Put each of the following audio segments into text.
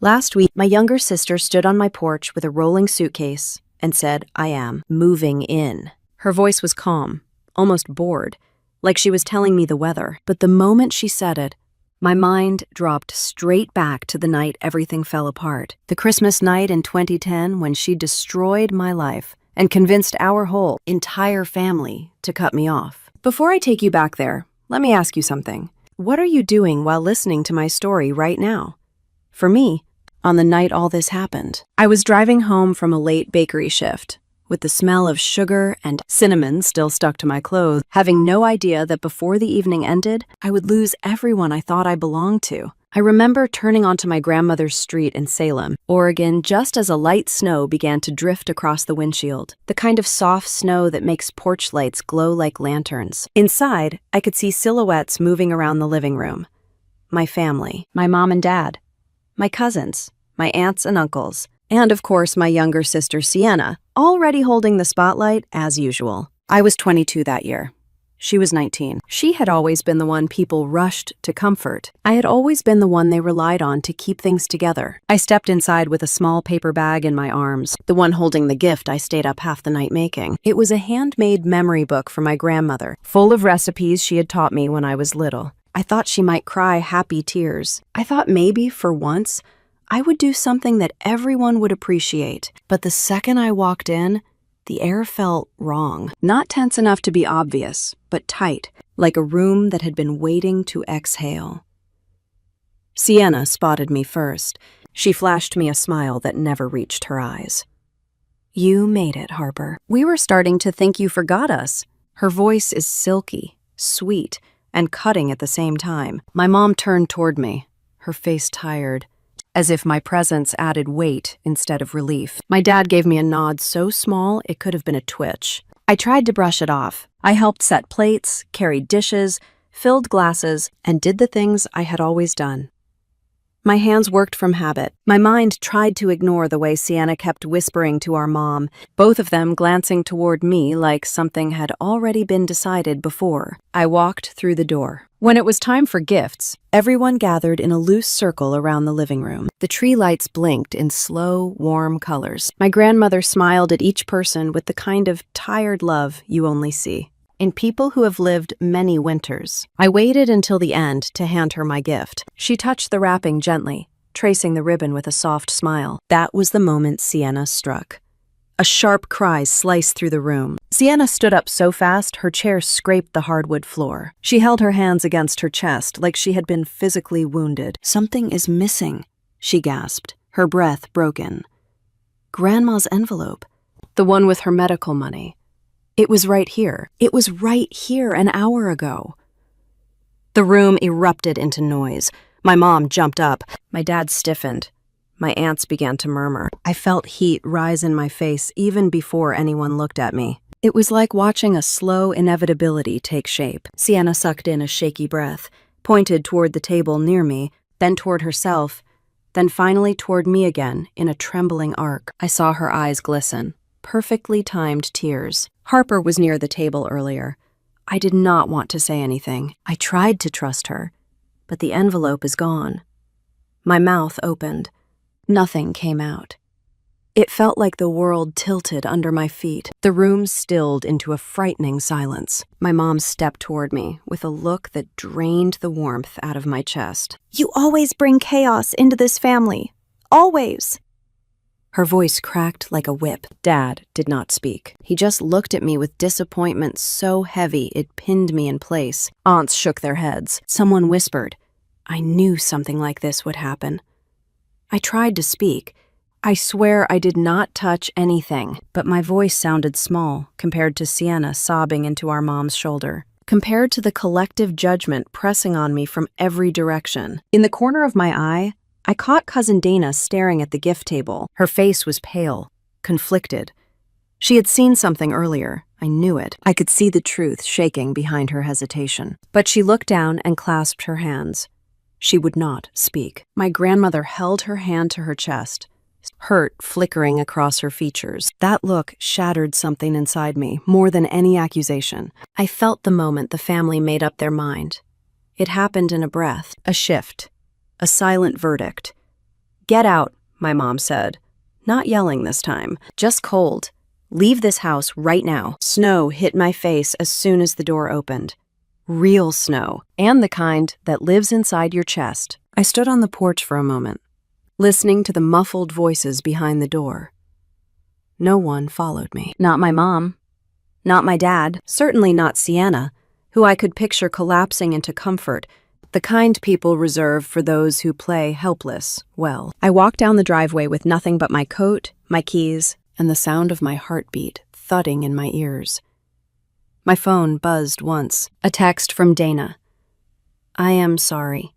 Last week, my younger sister stood on my porch with a rolling suitcase and said, "I am moving in." Her voice was calm, almost bored, like she was telling me the weather. But the moment she said it, my mind dropped straight back to the night everything fell apart. The Christmas night in 2010 when she destroyed my life and convinced our whole entire family to cut me off. Before I take you back there, let me ask you something. What are you doing while listening to my story right now? For me, on the night all this happened, I was driving home from a late bakery shift, with the smell of sugar and cinnamon still stuck to my clothes, having no idea that before the evening ended, I would lose everyone I thought I belonged to. I remember turning onto my grandmother's street in Salem, Oregon, just as a light snow began to drift across the windshield, the kind of soft snow that makes porch lights glow like lanterns. Inside, I could see silhouettes moving around the living room. My family, my mom and dad, my cousins, my aunts and uncles, and of course my younger sister Sienna, already holding the spotlight as usual. I was 22 that year. She was 19. She had always been the one people rushed to comfort. I had always been the one they relied on to keep things together. I stepped inside with a small paper bag in my arms, the one holding the gift I stayed up half the night making. It was a handmade memory book from my grandmother, full of recipes she had taught me when I was little. I thought she might cry happy tears. I thought maybe, for once, I would do something that everyone would appreciate. But the second I walked in, the air felt wrong. Not tense enough to be obvious, but tight, like a room that had been waiting to exhale. Sienna spotted me first. She flashed me a smile that never reached her eyes. "You made it, Harper. We were starting to think you forgot us." Her voice is silky, sweet, and cutting at the same time. My mom turned toward me, her face tired, as if my presence added weight instead of relief. My dad gave me a nod so small it could have been a twitch. I tried to brush it off. I helped set plates, carried dishes, filled glasses, and did the things I had always done. My hands worked from habit. My mind tried to ignore the way Sienna kept whispering to our mom, both of them glancing toward me like something had already been decided before. I walked through the door. When it was time for gifts, everyone gathered in a loose circle around the living room. The tree lights blinked in slow, warm colors. My grandmother smiled at each person with the kind of tired love you only see in people who have lived many winters. I waited until the end to hand her my gift. She touched the wrapping gently, tracing the ribbon with a soft smile. That was the moment Sienna struck. A sharp cry sliced through the room. Sienna stood up so fast her chair scraped the hardwood floor. She held her hands against her chest like she had been physically wounded. "Something is missing," she gasped, her breath broken. "Grandma's envelope, the one with her medical money. It was right here. It was right here an hour ago." The room erupted into noise. My mom jumped up. My dad stiffened. My aunts began to murmur. I felt heat rise in my face even before anyone looked at me. It was like watching a slow inevitability take shape. Sienna sucked in a shaky breath, pointed toward the table near me, then toward herself, then finally toward me again in a trembling arc. I saw her eyes glisten. Perfectly timed tears. Harper was near the table earlier. I did not want to say anything. I tried to trust her, but the envelope is gone. My mouth opened. Nothing came out. It felt like the world tilted under my feet. The room stilled into a frightening silence. My mom stepped toward me with a look that drained the warmth out of my chest. "You always bring chaos into this family. Always." Her voice cracked like a whip. Dad did not speak. He just looked at me with disappointment so heavy it pinned me in place. Aunts shook their heads. Someone whispered. I knew something like this would happen. I tried to speak. I swear I did not touch anything, but my voice sounded small compared to Sienna sobbing into our mom's shoulder, compared to the collective judgment pressing on me from every direction. In the corner of my eye, I caught Cousin Dana staring at the gift table. Her face was pale, conflicted. She had seen something earlier. I knew it. I could see the truth shaking behind her hesitation. But she looked down and clasped her hands. She would not speak. My grandmother held her hand to her chest, hurt flickering across her features. That look shattered something inside me, more than any accusation. I felt the moment the family made up their mind. It happened in a breath, a shift, a silent verdict. "Get out," my mom said. Not yelling this time, just cold. "Leave this house right now." Snow hit my face as soon as the door opened. Real snow, and the kind that lives inside your chest. I stood on the porch for a moment, listening to the muffled voices behind the door. No one followed me. Not my mom. Not my dad. Certainly not Sienna, who I could picture collapsing into comfort, the kind people reserve for those who play helpless well. I walked down the driveway with nothing but my coat, my keys, and the sound of my heartbeat thudding in my ears. My phone buzzed once. A text from Dana. "I am sorry."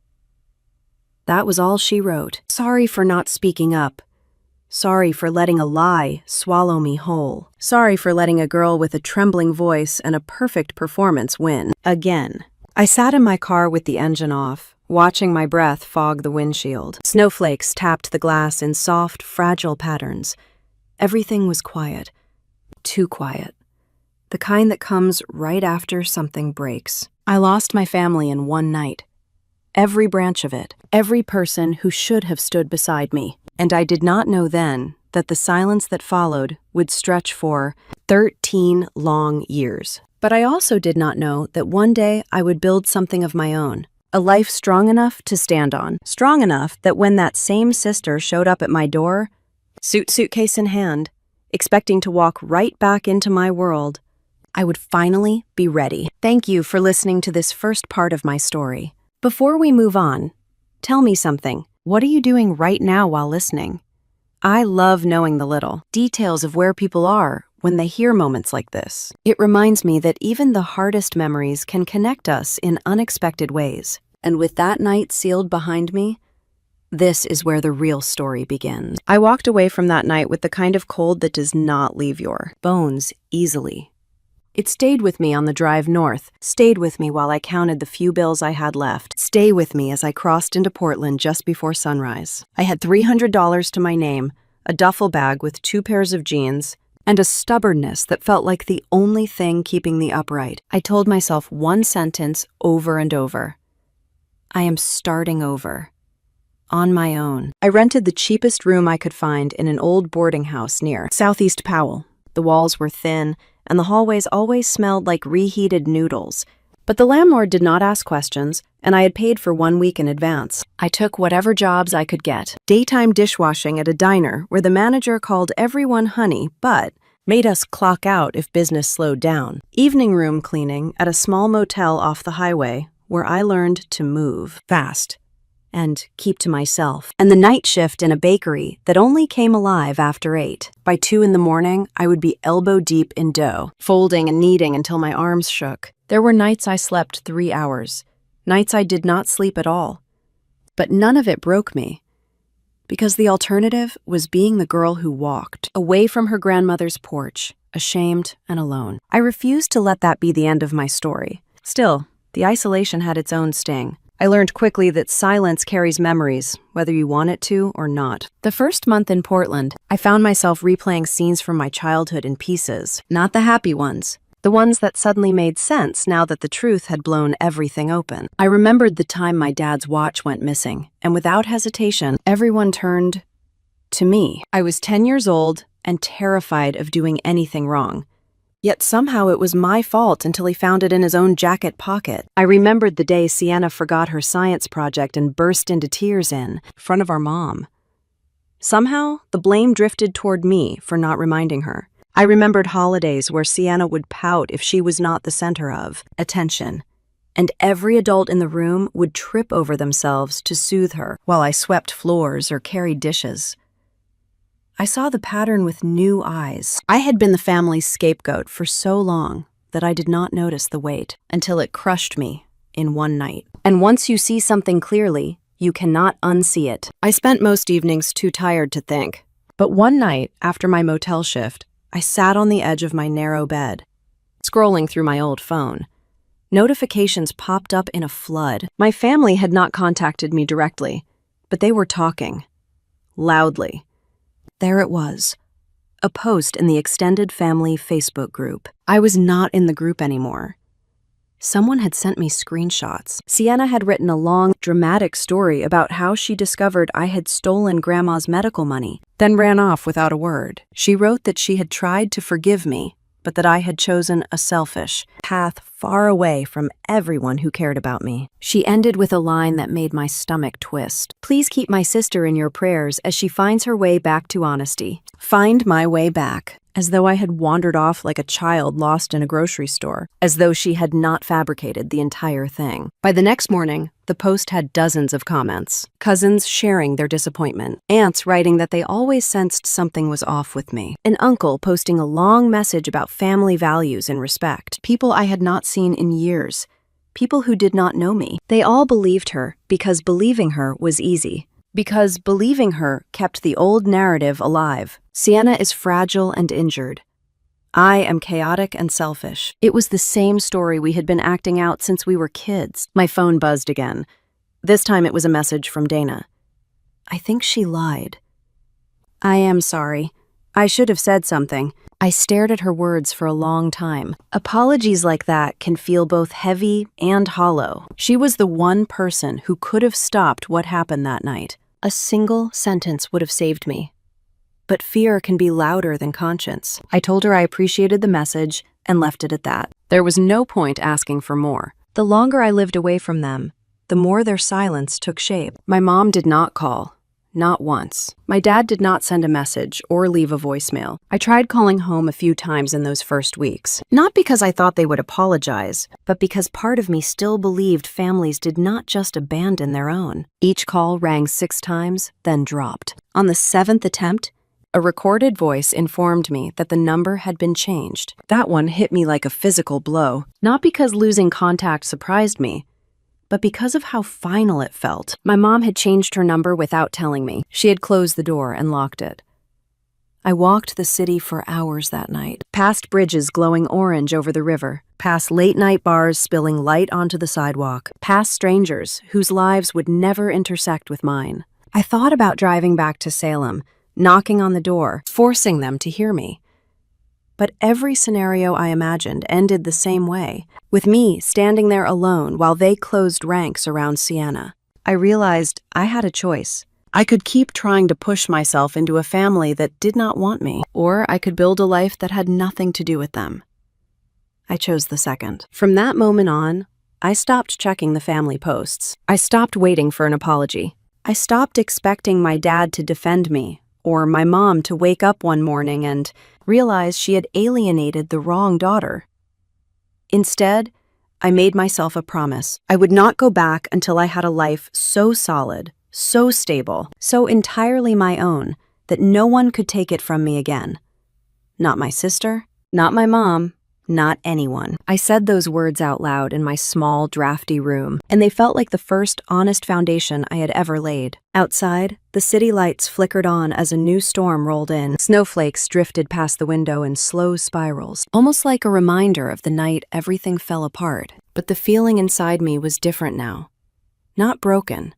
That was all she wrote. Sorry for not speaking up. Sorry for letting a lie swallow me whole. Sorry for letting a girl with a trembling voice and a perfect performance win. Again. I sat in my car with the engine off, watching my breath fog the windshield. Snowflakes tapped the glass in soft, fragile patterns. Everything was quiet. Too quiet. The kind that comes right after something breaks. I lost my family in one night. Every branch of it. Every person who should have stood beside me. And I did not know then that the silence that followed would stretch for 13 long years. But I also did not know that one day I would build something of my own. A life strong enough to stand on. Strong enough that when that same sister showed up at my door, suitcase in hand, expecting to walk right back into my world, I would finally be ready. Thank you for listening to this first part of my story. Before we move on, tell me something. What are you doing right now while listening? I love knowing the little details of where people are when they hear moments like this. It reminds me that even the hardest memories can connect us in unexpected ways. And with that night sealed behind me, this is where the real story begins. I walked away from that night with the kind of cold that does not leave your bones easily. It stayed with me on the drive north, stayed with me while I counted the few bills I had left, stay with me as I crossed into Portland just before sunrise. I had $300 to my name, a duffel bag with 2 pairs of jeans, and a stubbornness that felt like the only thing keeping me upright. I told myself one sentence over and over. I am starting over. On my own. I rented the cheapest room I could find in an old boarding house near Southeast Powell. The walls were thin, and the hallways always smelled like reheated noodles. But the landlord did not ask questions, and I had paid for 1 week in advance. I took whatever jobs I could get. Daytime dishwashing at a diner where the manager called everyone honey, but made us clock out if business slowed down. Evening room cleaning at a small motel off the highway where I learned to move fast and keep to myself. And the night shift in a bakery that only came alive after 8. By 2 in the morning, I would be elbow deep in dough, folding and kneading until my arms shook. There were nights I slept 3 hours, nights I did not sleep at all. But none of it broke me, because the alternative was being the girl who walked away from her grandmother's porch, ashamed and alone. I refused to let that be the end of my story. Still, the isolation had its own sting. I learned quickly that silence carries memories, whether you want it to or not. The first month in Portland, I found myself replaying scenes from my childhood in pieces. Not the happy ones, the ones that suddenly made sense now that the truth had blown everything open. I remembered the time my dad's watch went missing, and without hesitation, everyone turned to me. I was 10 years old and terrified of doing anything wrong. Yet somehow it was my fault until he found it in his own jacket pocket. I remembered the day Sienna forgot her science project and burst into tears in front of our mom. Somehow, the blame drifted toward me for not reminding her. I remembered holidays where Sienna would pout if she was not the center of attention, and every adult in the room would trip over themselves to soothe her while I swept floors or carried dishes. I saw the pattern with new eyes. I had been the family's scapegoat for so long that I did not notice the weight until it crushed me in one night. And once you see something clearly, you cannot unsee it. I spent most evenings too tired to think. But one night, after my motel shift, I sat on the edge of my narrow bed, scrolling through my old phone. Notifications popped up in a flood. My family had not contacted me directly, but they were talking. Loudly. There it was, a post in the extended family Facebook group. I was not in the group anymore. Someone had sent me screenshots. Sienna had written a long, dramatic story about how she discovered I had stolen Grandma's medical money, then ran off without a word. She wrote that she had tried to forgive me, but that I had chosen a selfish path far away from everyone who cared about me. She ended with a line that made my stomach twist. Please keep my sister in your prayers as she finds her way back to honesty. Find my way back. As though I had wandered off like a child lost in a grocery store, as though she had not fabricated the entire thing. By the next morning, the post had dozens of comments, cousins sharing their disappointment, aunts writing that they always sensed something was off with me, an uncle posting a long message about family values and respect, people I had not seen in years, people who did not know me. They all believed her because believing her was easy. Because believing her kept the old narrative alive. Sienna is fragile and injured. I am chaotic and selfish. It was the same story we had been acting out since we were kids. My phone buzzed again. This time it was a message from Dana. I think she lied. I am sorry. I should have said something. I stared at her words for a long time. Apologies like that can feel both heavy and hollow. She was the one person who could have stopped what happened that night. A single sentence would have saved me. But fear can be louder than conscience. I told her I appreciated the message and left it at that. There was no point asking for more. The longer I lived away from them, the more their silence took shape. My mom did not call. Not once. My dad did not send a message or leave a voicemail. I tried calling home a few times in those first weeks. Not because I thought they would apologize, but because part of me still believed families did not just abandon their own. Each call rang 6 times, then dropped. On the 7th attempt, a recorded voice informed me that the number had been changed. That one hit me like a physical blow. Not because losing contact surprised me, but because of how final it felt. My mom had changed her number without telling me. She had closed the door and locked it. I walked the city for hours that night, past bridges glowing orange over the river, past late-night bars spilling light onto the sidewalk, past strangers whose lives would never intersect with mine. I thought about driving back to Salem, knocking on the door, forcing them to hear me. But every scenario I imagined ended the same way, with me standing there alone while they closed ranks around Sienna. I realized I had a choice. I could keep trying to push myself into a family that did not want me, or I could build a life that had nothing to do with them. I chose the second. From that moment on, I stopped checking the family posts. I stopped waiting for an apology. I stopped expecting my dad to defend me, or my mom to wake up one morning and realize she had alienated the wrong daughter. Instead, I made myself a promise. I would not go back until I had a life so solid, so stable, so entirely my own that no one could take it from me again. Not my sister, not my mom, not anyone. I said those words out loud in my small, drafty room, and they felt like the first honest foundation I had ever laid. Outside, the city lights flickered on as a new storm rolled in. Snowflakes drifted past the window in slow spirals, almost like a reminder of the night everything fell apart. But the feeling inside me was different now. Not broken.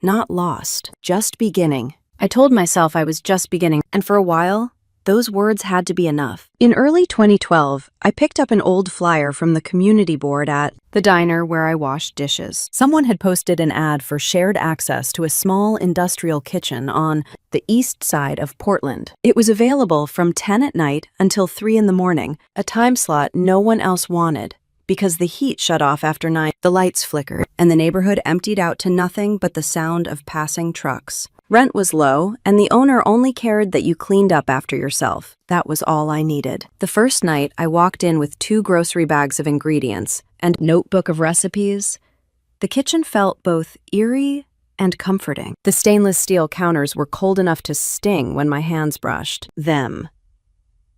Not lost. Just beginning. I told myself I was just beginning, and for a while, those words had to be enough. In early 2012, I picked up an old flyer from the community board at the diner where I washed dishes. Someone had posted an ad for shared access to a small industrial kitchen on the east side of Portland. It was available from 10 at night until 3 in the morning, a time slot no one else wanted. Because the heat shut off after 9, the lights flickered, and the neighborhood emptied out to nothing but the sound of passing trucks. Rent was low, and the owner only cared that you cleaned up after yourself. That was all I needed. The first night, I walked in with 2 grocery bags of ingredients and a notebook of recipes. The kitchen felt both eerie and comforting. The stainless steel counters were cold enough to sting when my hands brushed them.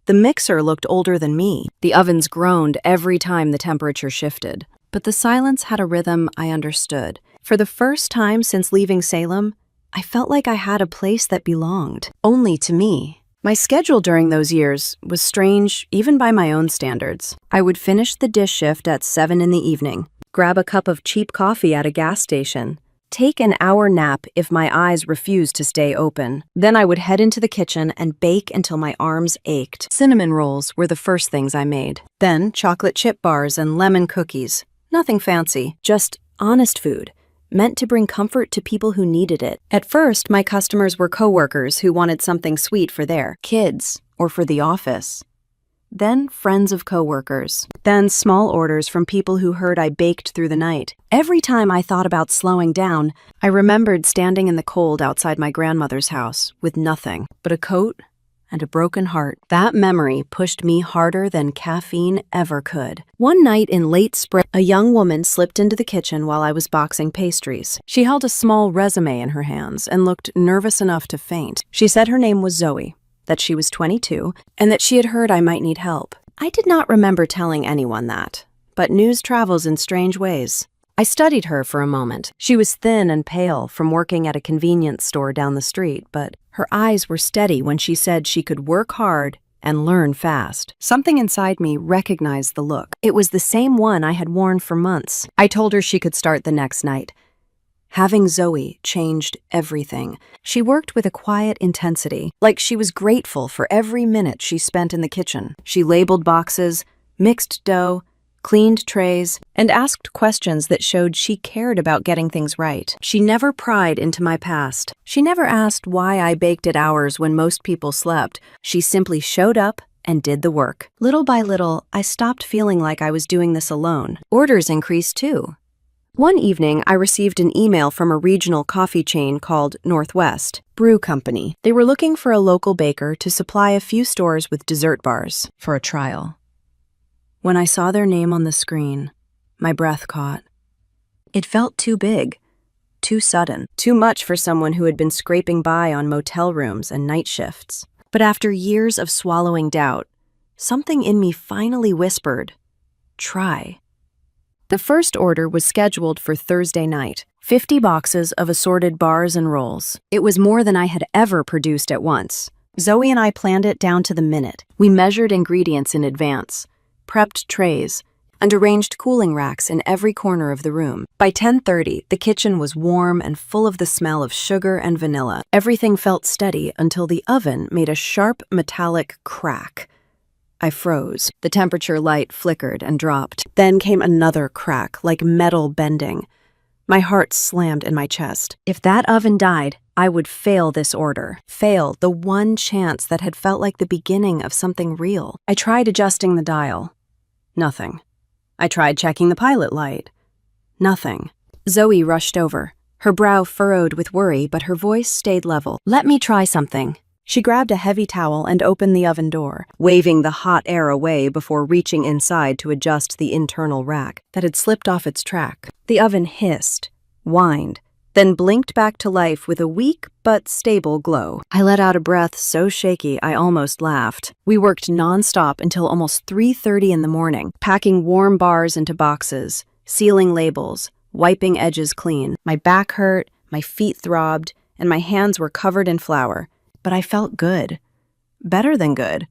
The mixer looked older than me. The ovens groaned every time the temperature shifted. But the silence had a rhythm I understood. For the first time since leaving Salem, I felt like I had a place that belonged only to me. My schedule during those years was strange, even by my own standards. I would finish the dish shift at 7 in the evening, grab a cup of cheap coffee at a gas station, take an hour nap if my eyes refused to stay open. Then I would head into the kitchen and bake until my arms ached. Cinnamon rolls were the first things I made. Then chocolate chip bars and lemon cookies. Nothing fancy, just honest food, meant to bring comfort to people who needed it. At first, my customers were coworkers who wanted something sweet for their kids or for the office. Then friends of coworkers. Then small orders from people who heard I baked through the night. Every time I thought about slowing down, I remembered standing in the cold outside my grandmother's house with nothing but a coat and a broken heart. That memory pushed me harder than caffeine ever could. One night in late spring, a young woman slipped into the kitchen while I was boxing pastries. She held a small resume in her hands and looked nervous enough to faint. She said her name was Zoe, that she was 22, and that she had heard I might need help. I did not remember telling anyone that, but news travels in strange ways. I studied her for a moment. She was thin and pale from working at a convenience store down the street, but her eyes were steady when she said she could work hard and learn fast. Something inside me recognized the look. It was the same one I had worn for months. I told her she could start the next night. Having Zoe changed everything. She worked with a quiet intensity, like she was grateful for every minute she spent in the kitchen. She labeled boxes, mixed dough, cleaned trays, and asked questions that showed she cared about getting things right. She never pried into my past. She never asked why I baked at hours when most people slept. She simply showed up and did the work. Little by little, I stopped feeling like I was doing this alone. Orders increased too. One evening, I received an email from a regional coffee chain called Northwest Brew Company. They were looking for a local baker to supply a few stores with dessert bars for a trial. When I saw their name on the screen, my breath caught. It felt too big, too sudden, too much for someone who had been scraping by on motel rooms and night shifts. But after years of swallowing doubt, something in me finally whispered, "Try." The first order was scheduled for Thursday night, 50 boxes of assorted bars and rolls. It was more than I had ever produced at once. Zoe and I planned it down to the minute. We measured ingredients in advance, prepped trays, and arranged cooling racks in every corner of the room. By 10:30, the kitchen was warm and full of the smell of sugar and vanilla. Everything felt steady until the oven made a sharp metallic crack. I froze. The temperature light flickered and dropped. Then came another crack, like metal bending. My heart slammed in my chest. If that oven died, I would fail this order. Fail the one chance that had felt like the beginning of something real. I tried adjusting the dial. Nothing. I tried checking the pilot light. Nothing. Zoe rushed over, her brow furrowed with worry, but her voice stayed level. "Let me try something." She grabbed a heavy towel and opened the oven door, waving the hot air away before reaching inside to adjust the internal rack that had slipped off its track. The oven hissed, whined, then blinked back to life with a weak but stable glow. I let out a breath so shaky I almost laughed. We worked nonstop until almost 3:30 in the morning, packing warm bars into boxes, sealing labels, wiping edges clean. My back hurt, my feet throbbed, and my hands were covered in flour. But I felt good. Better than good.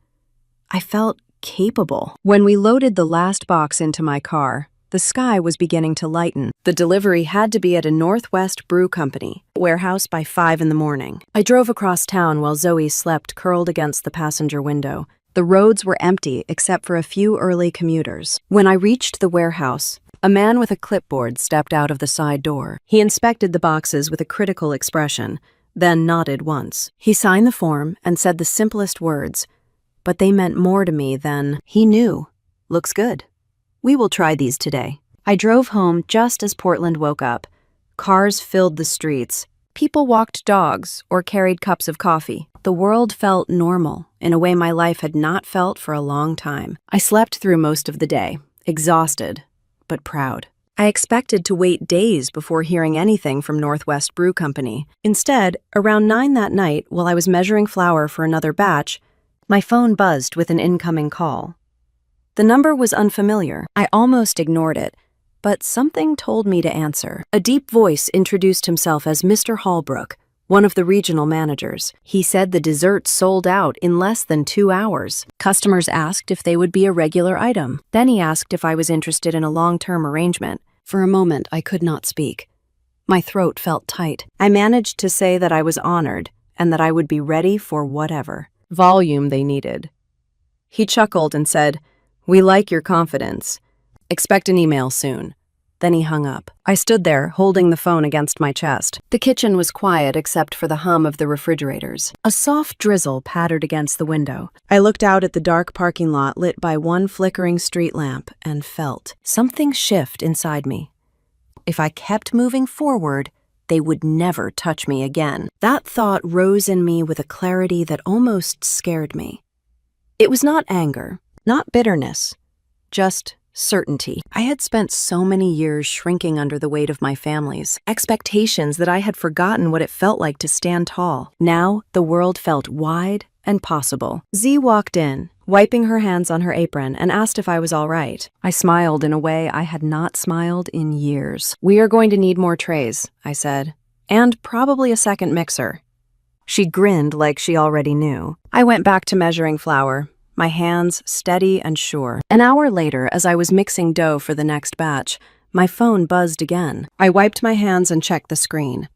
I felt capable. When we loaded the last box into my car, the sky was beginning to lighten. The delivery had to be at a Northwest Brew Company warehouse by 5 in the morning. I drove across town while Zoe slept curled against the passenger window. The roads were empty except for a few early commuters. When I reached the warehouse, a man with a clipboard stepped out of the side door. He inspected the boxes with a critical expression, then nodded once. He signed the form and said the simplest words, but they meant more to me than, "He knew. Looks good. We will try these today." I drove home just as Portland woke up. Cars filled the streets. People walked dogs or carried cups of coffee. The world felt normal in a way my life had not felt for a long time. I slept through most of the day, exhausted, but proud. I expected to wait days before hearing anything from Northwest Brew Company. Instead, around 9 that night, while I was measuring flour for another batch, my phone buzzed with an incoming call. The number was unfamiliar. I almost ignored it, but something told me to answer. A deep voice introduced himself as Mr. Hallbrook, one of the regional managers. He said the dessert sold out in less than 2 hours. Customers asked if they would be a regular item. Then he asked if I was interested in a long-term arrangement. For a moment, I could not speak. My throat felt tight. I managed to say that I was honored and that I would be ready for whatever volume they needed. He chuckled and said, "We like your confidence. Expect an email soon." Then he hung up. I stood there, holding the phone against my chest. The kitchen was quiet except for the hum of the refrigerators. A soft drizzle pattered against the window. I looked out at the dark parking lot lit by one flickering street lamp and felt something shift inside me. If I kept moving forward, they would never touch me again. That thought rose in me with a clarity that almost scared me. It was not anger, not bitterness, just certainty. I had spent so many years shrinking under the weight of my family's expectations that I had forgotten what it felt like to stand tall. Now, the world felt wide and possible. Z walked in, wiping her hands on her apron, and asked if I was all right. I smiled in a way I had not smiled in years. "We are going to need more trays," I said, "and probably a second mixer." She grinned like she already knew. I went back to measuring flour, my hands steady and sure. An hour later, as I was mixing dough for the next batch, my phone buzzed again. I wiped my hands and checked the screen.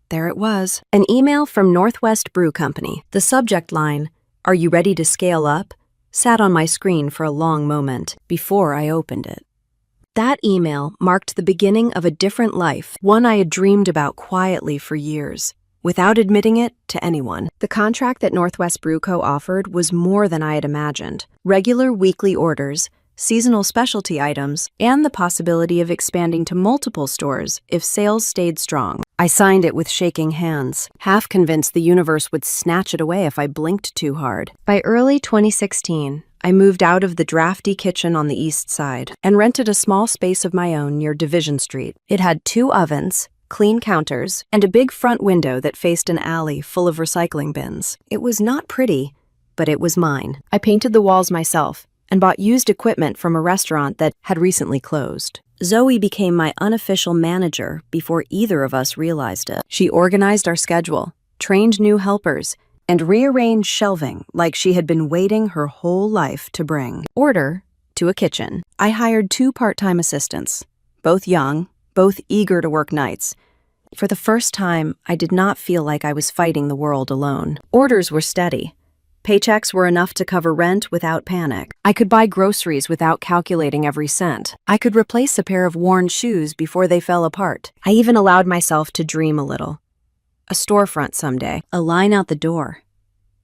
There it was, an email from Northwest Brew Company. The subject line, "Are you ready to scale up?" sat on my screen for a long moment before I opened it. That email marked the beginning of a different life, one I had dreamed about quietly for years, without admitting it to anyone. The contract that Northwest Brew Co. offered was more than I had imagined. Regular weekly orders, seasonal specialty items, and the possibility of expanding to multiple stores if sales stayed strong. I signed it with shaking hands, half convinced the universe would snatch it away if I blinked too hard. By early 2016, I moved out of the drafty kitchen on the east side and rented a small space of my own near Division Street. It had 2 ovens, clean counters, and a big front window that faced an alley full of recycling bins. It was not pretty, but it was mine. I painted the walls myself and bought used equipment from a restaurant that had recently closed. Zoe became my unofficial manager before either of us realized it. She organized our schedule, trained new helpers, and rearranged shelving like she had been waiting her whole life to bring order to a kitchen. I hired 2 part-time assistants, both young, both eager to work nights. For the first time, I did not feel like I was fighting the world alone. Orders were steady. Paychecks were enough to cover rent without panic. I could buy groceries without calculating every cent. I could replace a pair of worn shoes before they fell apart. I even allowed myself to dream a little. A storefront someday, a line out the door.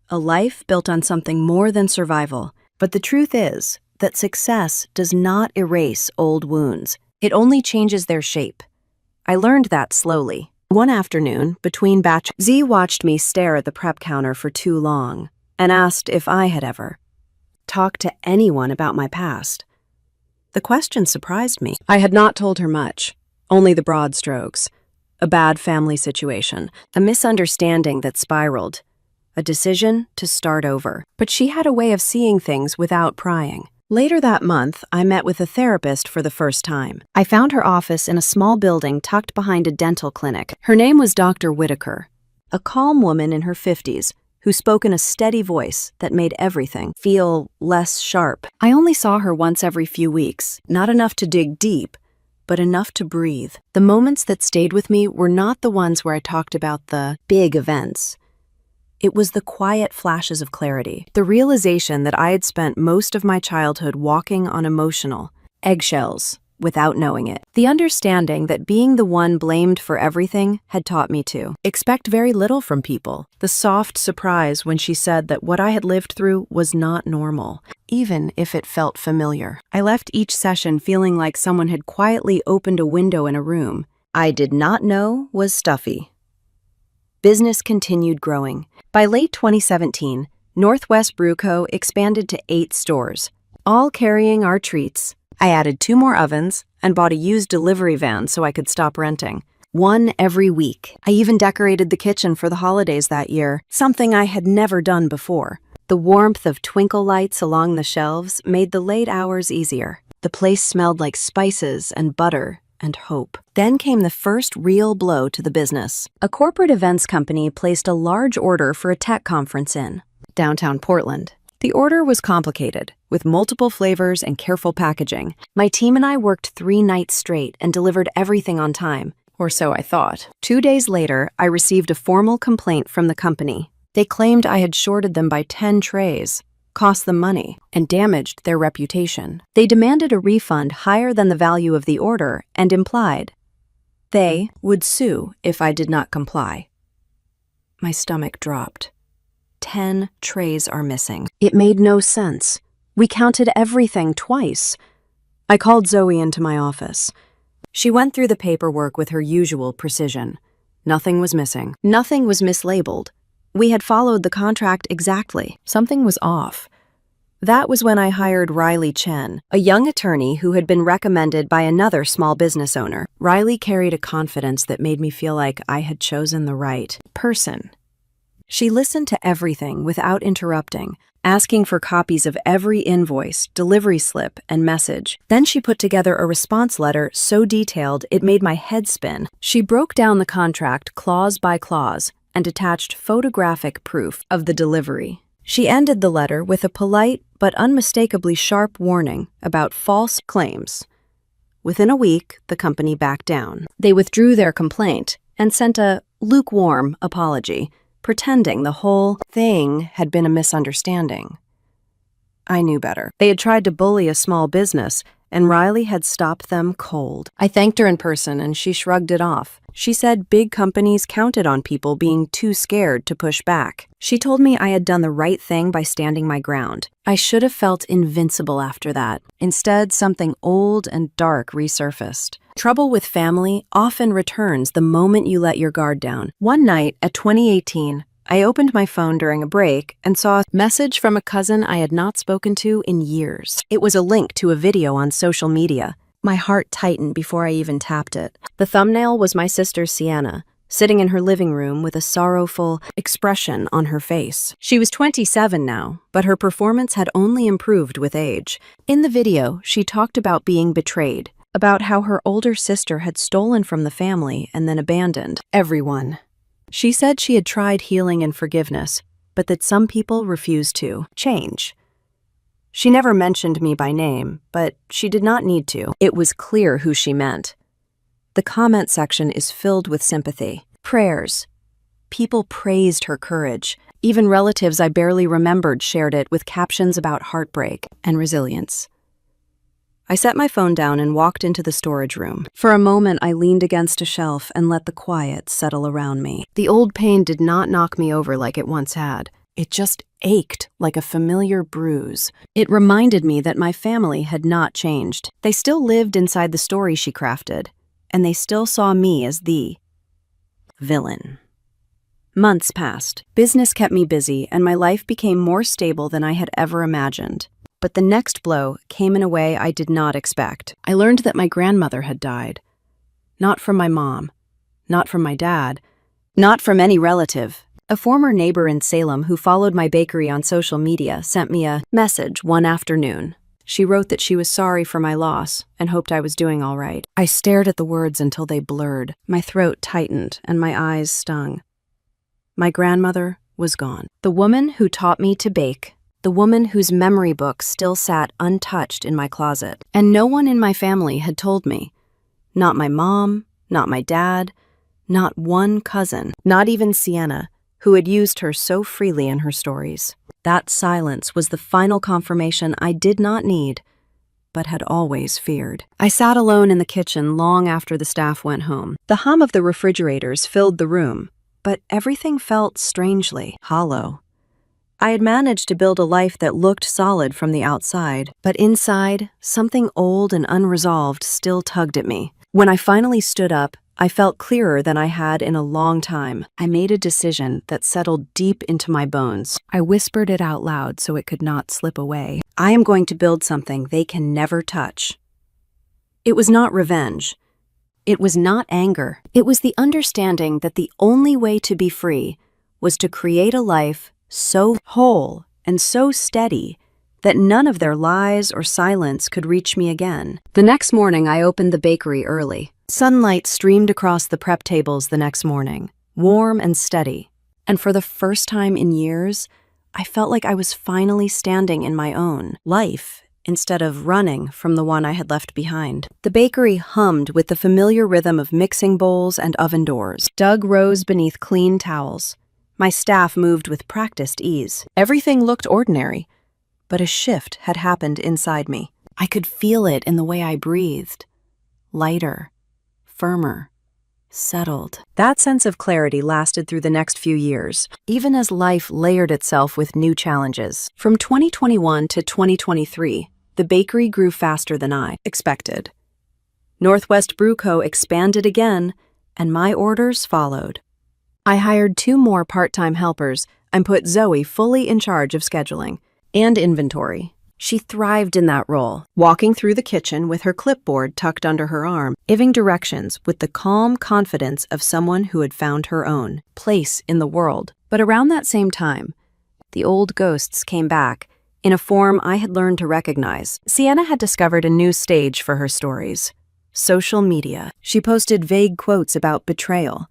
A life built on something more than survival. But the truth is that success does not erase old wounds. It only changes their shape. I learned that slowly. One afternoon, between batches, Z watched me stare at the prep counter for too long and asked if I had ever talked to anyone about my past. The question surprised me. I had not told her much, only the broad strokes. A bad family situation, a misunderstanding that spiraled, a decision to start over. But she had a way of seeing things without prying. Later that month, I met with a therapist for the first time. I found her office in a small building tucked behind a dental clinic. Her name was Dr. Whitaker, a calm woman in her 50s who spoke in a steady voice that made everything feel less sharp. I only saw her once every few weeks, not enough to dig deep, but enough to breathe. The moments that stayed with me were not the ones where I talked about the big events. It was the quiet flashes of clarity, the realization that I had spent most of my childhood walking on emotional eggshells without knowing it. The understanding that being the one blamed for everything had taught me to expect very little from people. The soft surprise when she said that what I had lived through was not normal, even if it felt familiar. I left each session feeling like someone had quietly opened a window in a room I did not know was stuffy. Business continued growing. By late 2017, Northwest Brew Co. expanded to 8 stores, all carrying our treats. I added 2 more ovens and bought a used delivery van so I could stop renting. 1 every week. I even decorated the kitchen for the holidays that year, something I had never done before. The warmth of twinkle lights along the shelves made the late hours easier. The place smelled like spices and butter and hope. Then came the first real blow to the business. A corporate events company placed a large order for a tech conference in downtown Portland. The order was complicated, with multiple flavors and careful packaging. My team and I worked 3 nights straight and delivered everything on time, Or so I thought. 2 days later, I received a formal complaint from the company. They claimed I had shorted them by 10 trays, cost them money, and damaged their reputation. They demanded a refund higher than the value of the order and implied they would sue if I did not comply. My stomach dropped. 10 trays are missing. It made no sense. We counted everything twice. I called Zoe into my office. She went through the paperwork with her usual precision. Nothing was missing. Nothing was mislabeled. We had followed the contract exactly. Something was off. That was when I hired Riley Chen, a young attorney who had been recommended by another small business owner. Riley carried a confidence that made me feel like I had chosen the right person. She listened to everything without interrupting, asking for copies of every invoice, delivery slip, and message. Then she put together a response letter so detailed it made my head spin. She broke down the contract clause by clause and attached photographic proof of the delivery. She ended the letter with a polite but unmistakably sharp warning about false claims. Within a week, the company backed down. They withdrew their complaint and sent a lukewarm apology, pretending the whole thing had been a misunderstanding. I knew better. They had tried to bully a small business, and Riley had stopped them cold. I thanked her in person, and she shrugged it off. She said big companies counted on people being too scared to push back. She told me I had done the right thing by standing my ground. I should have felt invincible after that. Instead, something old and dark resurfaced. Trouble with family often returns the moment you let your guard down. One night at 2018, I opened my phone during a break and saw a message from a cousin I had not spoken to in years. It was a link to a video on social media. My heart tightened before I even tapped it. The thumbnail was my sister Sienna, sitting in her living room with a sorrowful expression on her face. She was 27 now, but her performance had only improved with age. In the video, she talked about being betrayed, about how her older sister had stolen from the family and then abandoned everyone. She said she had tried healing and forgiveness, but that some people refused to change. She never mentioned me by name, but she did not need to. It was clear who she meant. The comment section is filled with sympathy. Prayers. People praised her courage. Even relatives I barely remembered shared it with captions about heartbreak and resilience. I set my phone down and walked into the storage room. For a moment, I leaned against a shelf and let the quiet settle around me. The old pain did not knock me over like it once had. It just ached like a familiar bruise. It reminded me that my family had not changed. They still lived inside the story she crafted, and they still saw me as the villain. Months passed. Business kept me busy, and my life became more stable than I had ever imagined. But the next blow came in a way I did not expect. I learned that my grandmother had died. Not from my mom, not from my dad, not from any relative. A former neighbor in Salem who followed my bakery on social media sent me a message one afternoon. She wrote that she was sorry for my loss and hoped I was doing all right. I stared at the words until they blurred. My throat tightened and my eyes stung. My grandmother was gone. The woman who taught me to bake, the woman whose memory book still sat untouched in my closet. And no one in my family had told me. Not my mom, not my dad, not one cousin, not even Sienna, who had used her so freely in her stories. That silence was the final confirmation I did not need, but had always feared. I sat alone in the kitchen long after the staff went home. The hum of the refrigerators filled the room, but everything felt strangely hollow. I had managed to build a life that looked solid from the outside, but inside, something old and unresolved still tugged at me. When I finally stood up, I felt clearer than I had in a long time. I made a decision that settled deep into my bones. I whispered it out loud so it could not slip away. I am going to build something they can never touch. It was not revenge. It was not anger. It was the understanding that the only way to be free was to create a life so whole and so steady that none of their lies or silence could reach me again. The next morning, I opened the bakery early. Sunlight streamed across the prep tables the next morning, warm and steady. And for the first time in years, I felt like I was finally standing in my own life instead of running from the one I had left behind. The bakery hummed with the familiar rhythm of mixing bowls and oven doors. Doug rose beneath clean towels. My staff moved with practiced ease. Everything looked ordinary, but a shift had happened inside me. I could feel it in the way I breathed. Lighter, firmer, settled. That sense of clarity lasted through the next few years, even as life layered itself with new challenges. From 2021 to 2023, the bakery grew faster than I expected. Northwest Brew Co. expanded again, and my orders followed. I hired 2 more part-time helpers and put Zoe fully in charge of scheduling and inventory. She thrived in that role, walking through the kitchen with her clipboard tucked under her arm, giving directions with the calm confidence of someone who had found her own place in the world. But around that same time, the old ghosts came back in a form I had learned to recognize. Sienna had discovered a new stage for her stories: social media. She posted vague quotes about betrayal,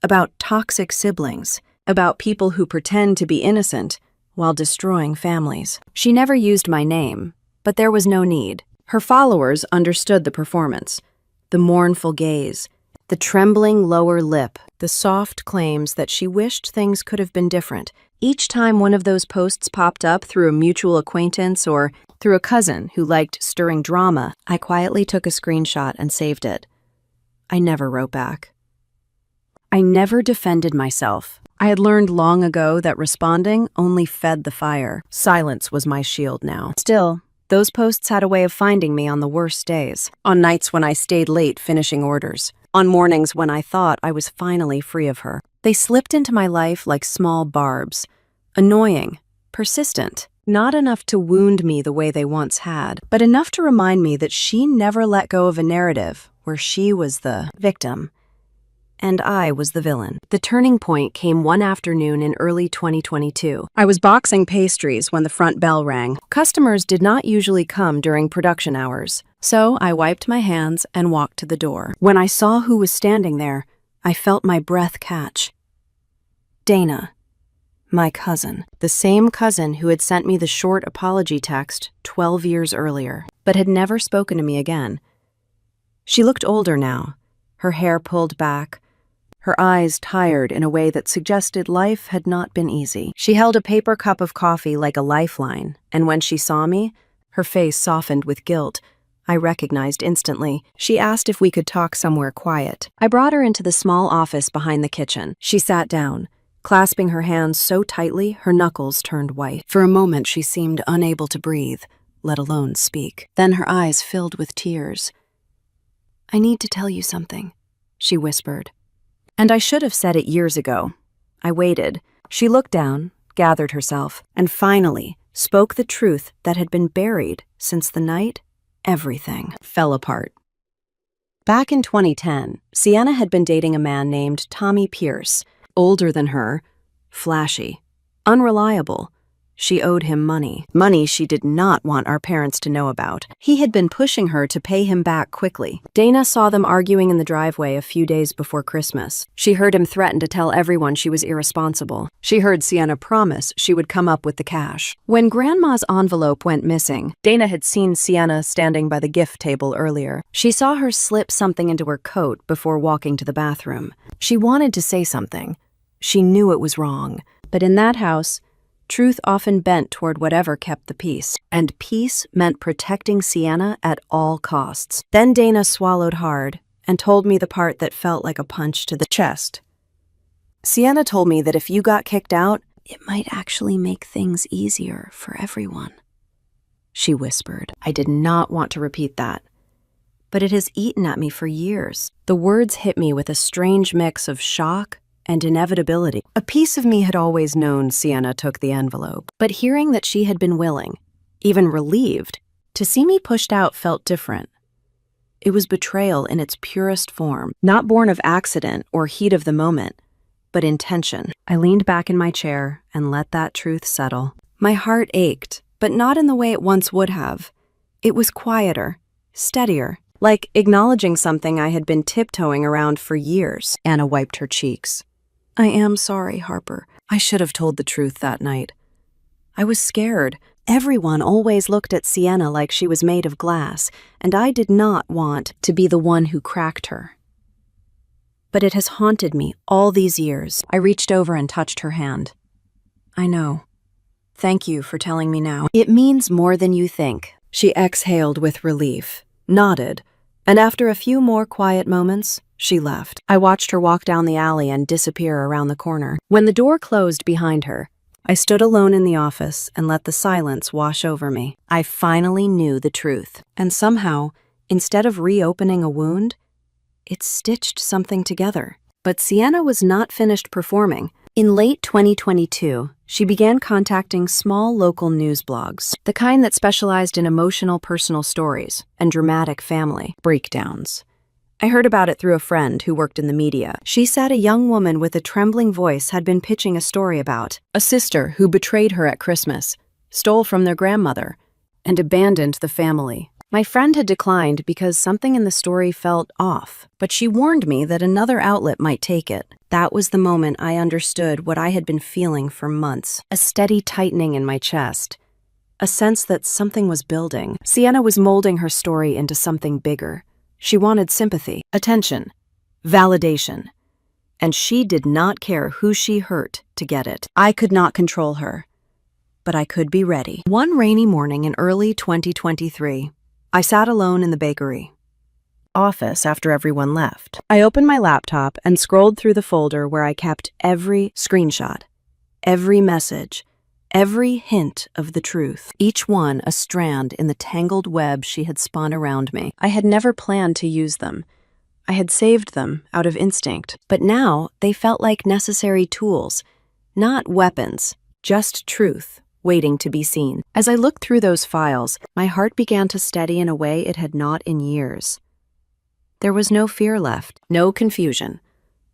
about toxic siblings, about people who pretend to be innocent while destroying families. She never used my name, but there was no need. Her followers understood the performance, the mournful gaze, the trembling lower lip, the soft claims that she wished things could have been different. Each time one of those posts popped up through a mutual acquaintance or through a cousin who liked stirring drama, I quietly took a screenshot and saved it. I never wrote back. I never defended myself. I had learned long ago that responding only fed the fire. Silence was my shield now. Still, those posts had a way of finding me on the worst days. On nights when I stayed late finishing orders. On mornings when I thought I was finally free of her. They slipped into my life like small barbs. Annoying, persistent. Not enough to wound me the way they once had, but enough to remind me that she never let go of a narrative where she was the victim and I was the villain. The turning point came one afternoon in early 2022. I was boxing pastries when the front bell rang. Customers did not usually come during production hours, so I wiped my hands and walked to the door. When I saw who was standing there, I felt my breath catch. Dana, my cousin. The same cousin who had sent me the short apology text 12 years earlier, but had never spoken to me again. She looked older now, her hair pulled back, her eyes tired in a way that suggested life had not been easy. She held a paper cup of coffee like a lifeline, and when she saw me, her face softened with guilt. I recognized instantly. She asked if we could talk somewhere quiet. I brought her into the small office behind the kitchen. She sat down, clasping her hands so tightly her knuckles turned white. For a moment she seemed unable to breathe, let alone speak. Then her eyes filled with tears. "I need to tell you something," she whispered. And I should have said it years ago. I waited. She looked down, gathered herself, and finally spoke the truth that had been buried since the night everything fell apart. Back in 2010, Sienna had been dating a man named Tommy Pierce, older than her, flashy, unreliable. She owed him money she did not want our parents to know about. He had been pushing her to pay him back quickly. Dana saw them arguing in the driveway a few days before Christmas. She heard him threaten to tell everyone she was irresponsible. She heard Sienna promise she would come up with the cash. When Grandma's envelope went missing, Dana had seen Sienna standing by the gift table earlier. She saw her slip something into her coat before walking to the bathroom. She wanted to say something. She knew it was wrong. But in that house, truth often bent toward whatever kept the peace, and peace meant protecting Sienna at all costs. Then Dana swallowed hard and told me the part that felt like a punch to the chest. "Sienna told me that if you got kicked out, it might actually make things easier for everyone," she whispered. I did not want to repeat that, but it has eaten at me for years. The words hit me with a strange mix of shock and inevitability. A piece of me had always known Sienna took the envelope, but hearing that she had been willing, even relieved, to see me pushed out felt different. It was betrayal in its purest form, not born of accident or heat of the moment, but intention. I leaned back in my chair and let that truth settle. My heart ached, but not in the way it once would have. It was quieter, steadier, like acknowledging something I had been tiptoeing around for years. Anna wiped her cheeks. "I am sorry, Harper. I should have told the truth that night. I was scared, Everyone always looked at Sienna like she was made of glass, and I did not want to be the one who cracked her. But it has haunted me all these years. I reached over and touched her hand. I know. Thank you for telling me now. It means more than you think. She exhaled with relief, nodded, and after a few more quiet moments, she left. I watched her walk down the alley and disappear around the corner. When the door closed behind her, I stood alone in the office and let the silence wash over me. I finally knew the truth, and somehow, instead of reopening a wound, it stitched something together. But Sienna was not finished performing. In late 2022, she began contacting small local news blogs, the kind that specialized in emotional personal stories and dramatic family breakdowns. I heard about it through a friend who worked in the media. She said a young woman with a trembling voice had been pitching a story about a sister who betrayed her at Christmas, stole from their grandmother, and abandoned the family. My friend had declined because something in the story felt off, but she warned me that another outlet might take it. That was the moment I understood what I had been feeling for months, a steady tightening in my chest, a sense that something was building. Sienna was molding her story into something bigger. She wanted sympathy, attention, validation, and she did not care who she hurt to get it. I could not control her, but I could be ready. One rainy morning in early 2023, I sat alone in the bakery office after everyone left. I opened my laptop and scrolled through the folder where I kept every screenshot, every message, every hint of the truth, each one a strand in the tangled web she had spun around me. I had never planned to use them. I had saved them out of instinct, but now they felt like necessary tools, not weapons, just truth waiting to be seen. As I looked through those files, my heart began to steady in a way it had not in years. There was no fear left, no confusion,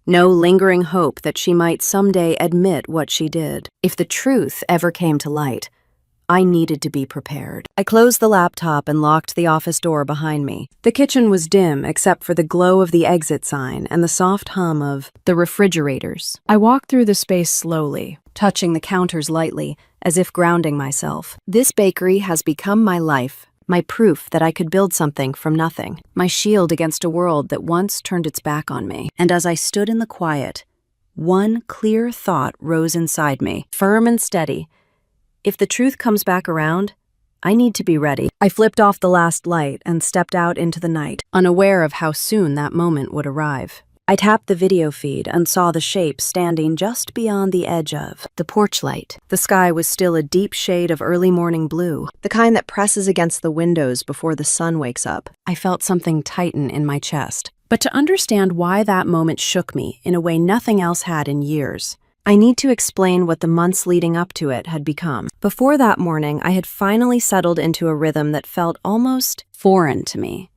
no lingering hope that she might someday admit what she did. If the truth ever came to light, I needed to be prepared. I closed the laptop and locked the office door behind me. The kitchen was dim except for the glow of the exit sign and the soft hum of the refrigerators. I walked through the space slowly, touching the counters lightly, as if grounding myself. This bakery has become my life, my proof that I could build something from nothing, my shield against a world that once turned its back on me. And as I stood in the quiet, one clear thought rose inside me, firm and steady. If the truth comes back around, I need to be ready. I flipped off the last light and stepped out into the night, unaware of how soon that moment would arrive. I tapped the video feed and saw the shape standing just beyond the edge of the porch light. The sky was still a deep shade of early morning blue, the kind that presses against the windows before the sun wakes up. I felt something tighten in my chest. But to understand why that moment shook me in a way nothing else had in years, I need to explain what the months leading up to it had become. Before that morning, I had finally settled into a rhythm that felt almost foreign to me.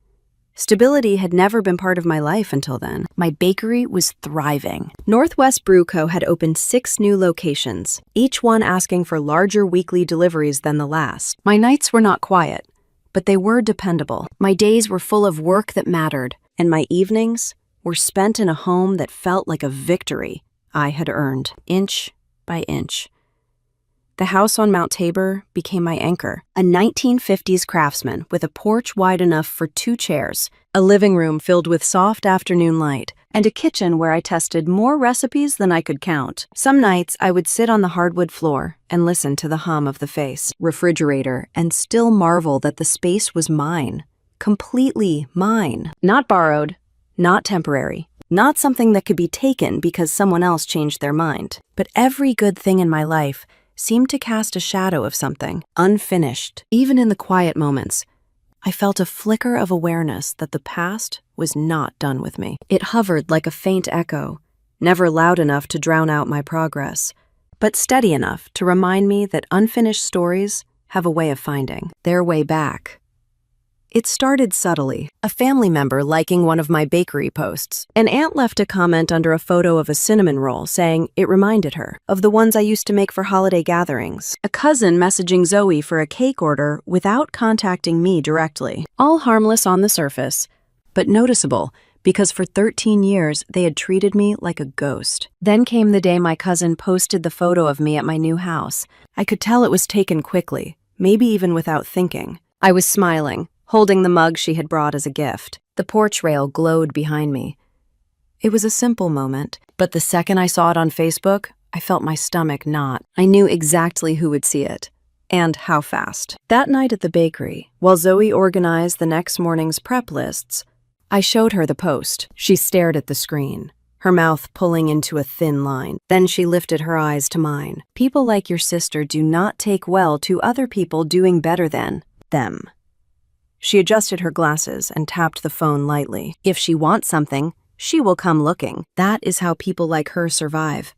Stability had never been part of my life until then. My bakery was thriving. Northwest Brew Co. had opened 6 new locations, each one asking for larger weekly deliveries than the last. My nights were not quiet, but they were dependable. My days were full of work that mattered, and my evenings were spent in a home that felt like a victory I had earned, inch by inch. The house on Mount Tabor became my anchor, a 1950s craftsman with a porch wide enough for 2 chairs, a living room filled with soft afternoon light, and a kitchen where I tested more recipes than I could count. Some nights I would sit on the hardwood floor and listen to the hum of the refrigerator and still marvel that the space was mine, completely mine, not borrowed, not temporary. Not something that could be taken because someone else changed their mind. But every good thing in my life seemed to cast a shadow of something, unfinished. Even in the quiet moments, I felt a flicker of awareness that the past was not done with me. It hovered like a faint echo, never loud enough to drown out my progress, but steady enough to remind me that unfinished stories have a way of finding their way back. It started subtly, a family member liking one of my bakery posts. An aunt left a comment under a photo of a cinnamon roll saying it reminded her of the ones I used to make for holiday gatherings. A cousin messaging Zoe for a cake order without contacting me directly. All harmless on the surface, but noticeable because for 13 years they had treated me like a ghost. Then came the day my cousin posted the photo of me at my new house. I could tell it was taken quickly, maybe even without thinking. I was smiling, holding the mug she had brought as a gift. The porch rail glowed behind me. It was a simple moment, but the second I saw it on Facebook, I felt my stomach knot. I knew exactly who would see it, and how fast. That night at the bakery, while Zoe organized the next morning's prep lists, I showed her the post. She stared at the screen, her mouth pulling into a thin line. Then she lifted her eyes to mine. People like your sister do not take well to other people doing better than them. She adjusted her glasses and tapped the phone lightly. If she wants something, she will come looking. That is how people like her survive,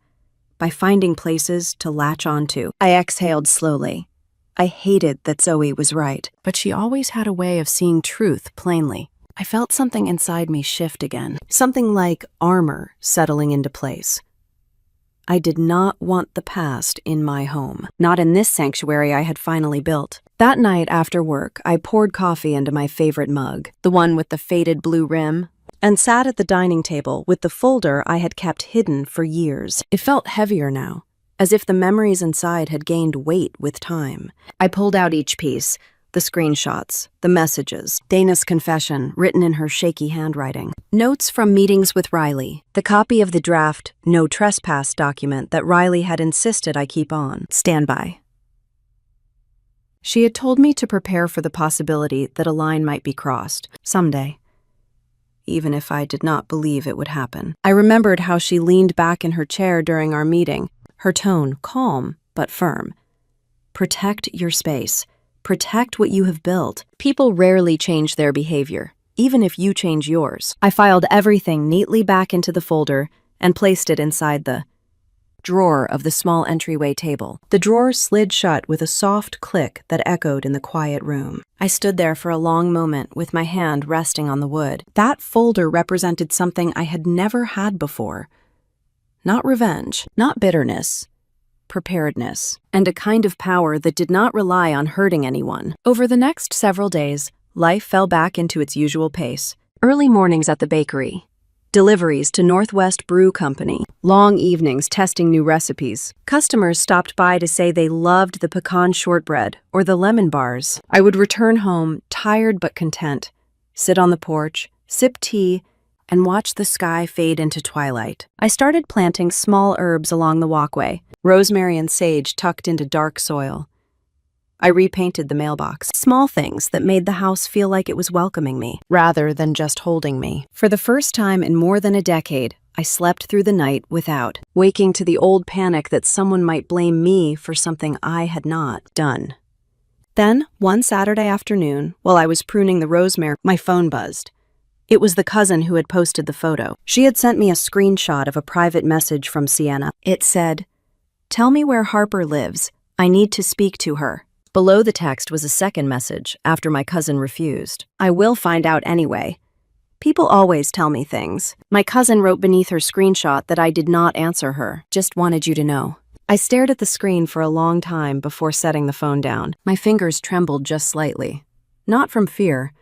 by finding places to latch onto. I exhaled slowly. I hated that Zoe was right, but she always had a way of seeing truth plainly. I felt something inside me shift again, something like armor settling into place. I did not want the past in my home, not in this sanctuary I had finally built. That night after work, I poured coffee into my favorite mug, the one with the faded blue rim, and sat at the dining table with the folder I had kept hidden for years. It felt heavier now, as if the memories inside had gained weight with time. I pulled out each piece, the screenshots, the messages, Dana's confession written in her shaky handwriting, notes from meetings with Riley, the copy of the draft no trespass document that Riley had insisted I keep on standby. She had told me to prepare for the possibility that a line might be crossed someday, even if I did not believe it would happen. I remembered how she leaned back in her chair during our meeting, her tone calm but firm. Protect your space. Protect what you have built. People rarely change their behavior, even if you change yours. I filed everything neatly back into the folder and placed it inside the drawer of the small entryway table. The drawer slid shut with a soft click that echoed in the quiet room. I stood there for a long moment with my hand resting on the wood. That folder represented something I had never had before. Not revenge, not bitterness, preparedness, and a kind of power that did not rely on hurting anyone. Over the next several days, life fell back into its usual pace. Early mornings at the bakery, deliveries to Northwest Brew Company, long evenings testing new recipes. Customers stopped by to say they loved the pecan shortbread or the lemon bars. I would return home, tired but content, sit on the porch, sip tea, and watch the sky fade into twilight. I started planting small herbs along the walkway, rosemary and sage tucked into dark soil. I repainted the mailbox, small things that made the house feel like it was welcoming me, rather than just holding me. For the first time in more than a decade, I slept through the night without waking to the old panic that someone might blame me for something I had not done. Then, one Saturday afternoon, while I was pruning the rosemary, my phone buzzed. It was the cousin who had posted the photo. She had sent me a screenshot of a private message from Sienna. It said, "Tell me where Harper lives. I need to speak to her." Below the text was a second message after my cousin refused. "I will find out anyway. People always tell me things." My cousin wrote beneath her screenshot that I did not answer her. "Just wanted you to know." I stared at the screen for a long time before setting the phone down. My fingers trembled just slightly. Not from fear,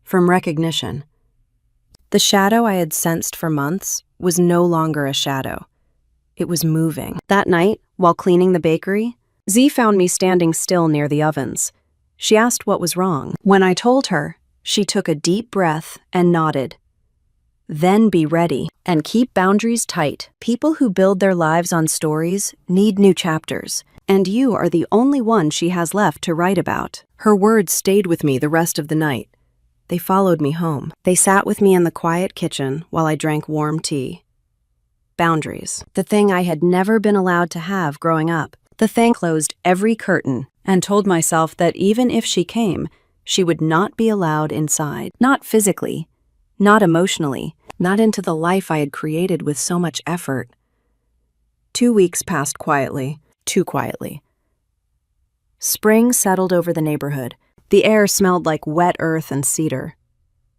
from recognition. The shadow I had sensed for months was no longer a shadow. It was moving. That night, while cleaning the bakery, Z found me standing still near the ovens. She asked what was wrong. When I told her, she took a deep breath and nodded. "Then be ready and keep boundaries tight. People who build their lives on stories need new chapters, and you are the only one she has left to write about." Her words stayed with me the rest of the night. They followed me home. They sat with me in the quiet kitchen while I drank warm tea. Boundaries, the thing I had never been allowed to have growing up. The thing closed every curtain and told myself that even if she came, she would not be allowed inside. Not physically, not emotionally, not into the life I had created with so much effort. 2 weeks passed quietly, too quietly. Spring settled over the neighborhood. The air smelled like wet earth and cedar.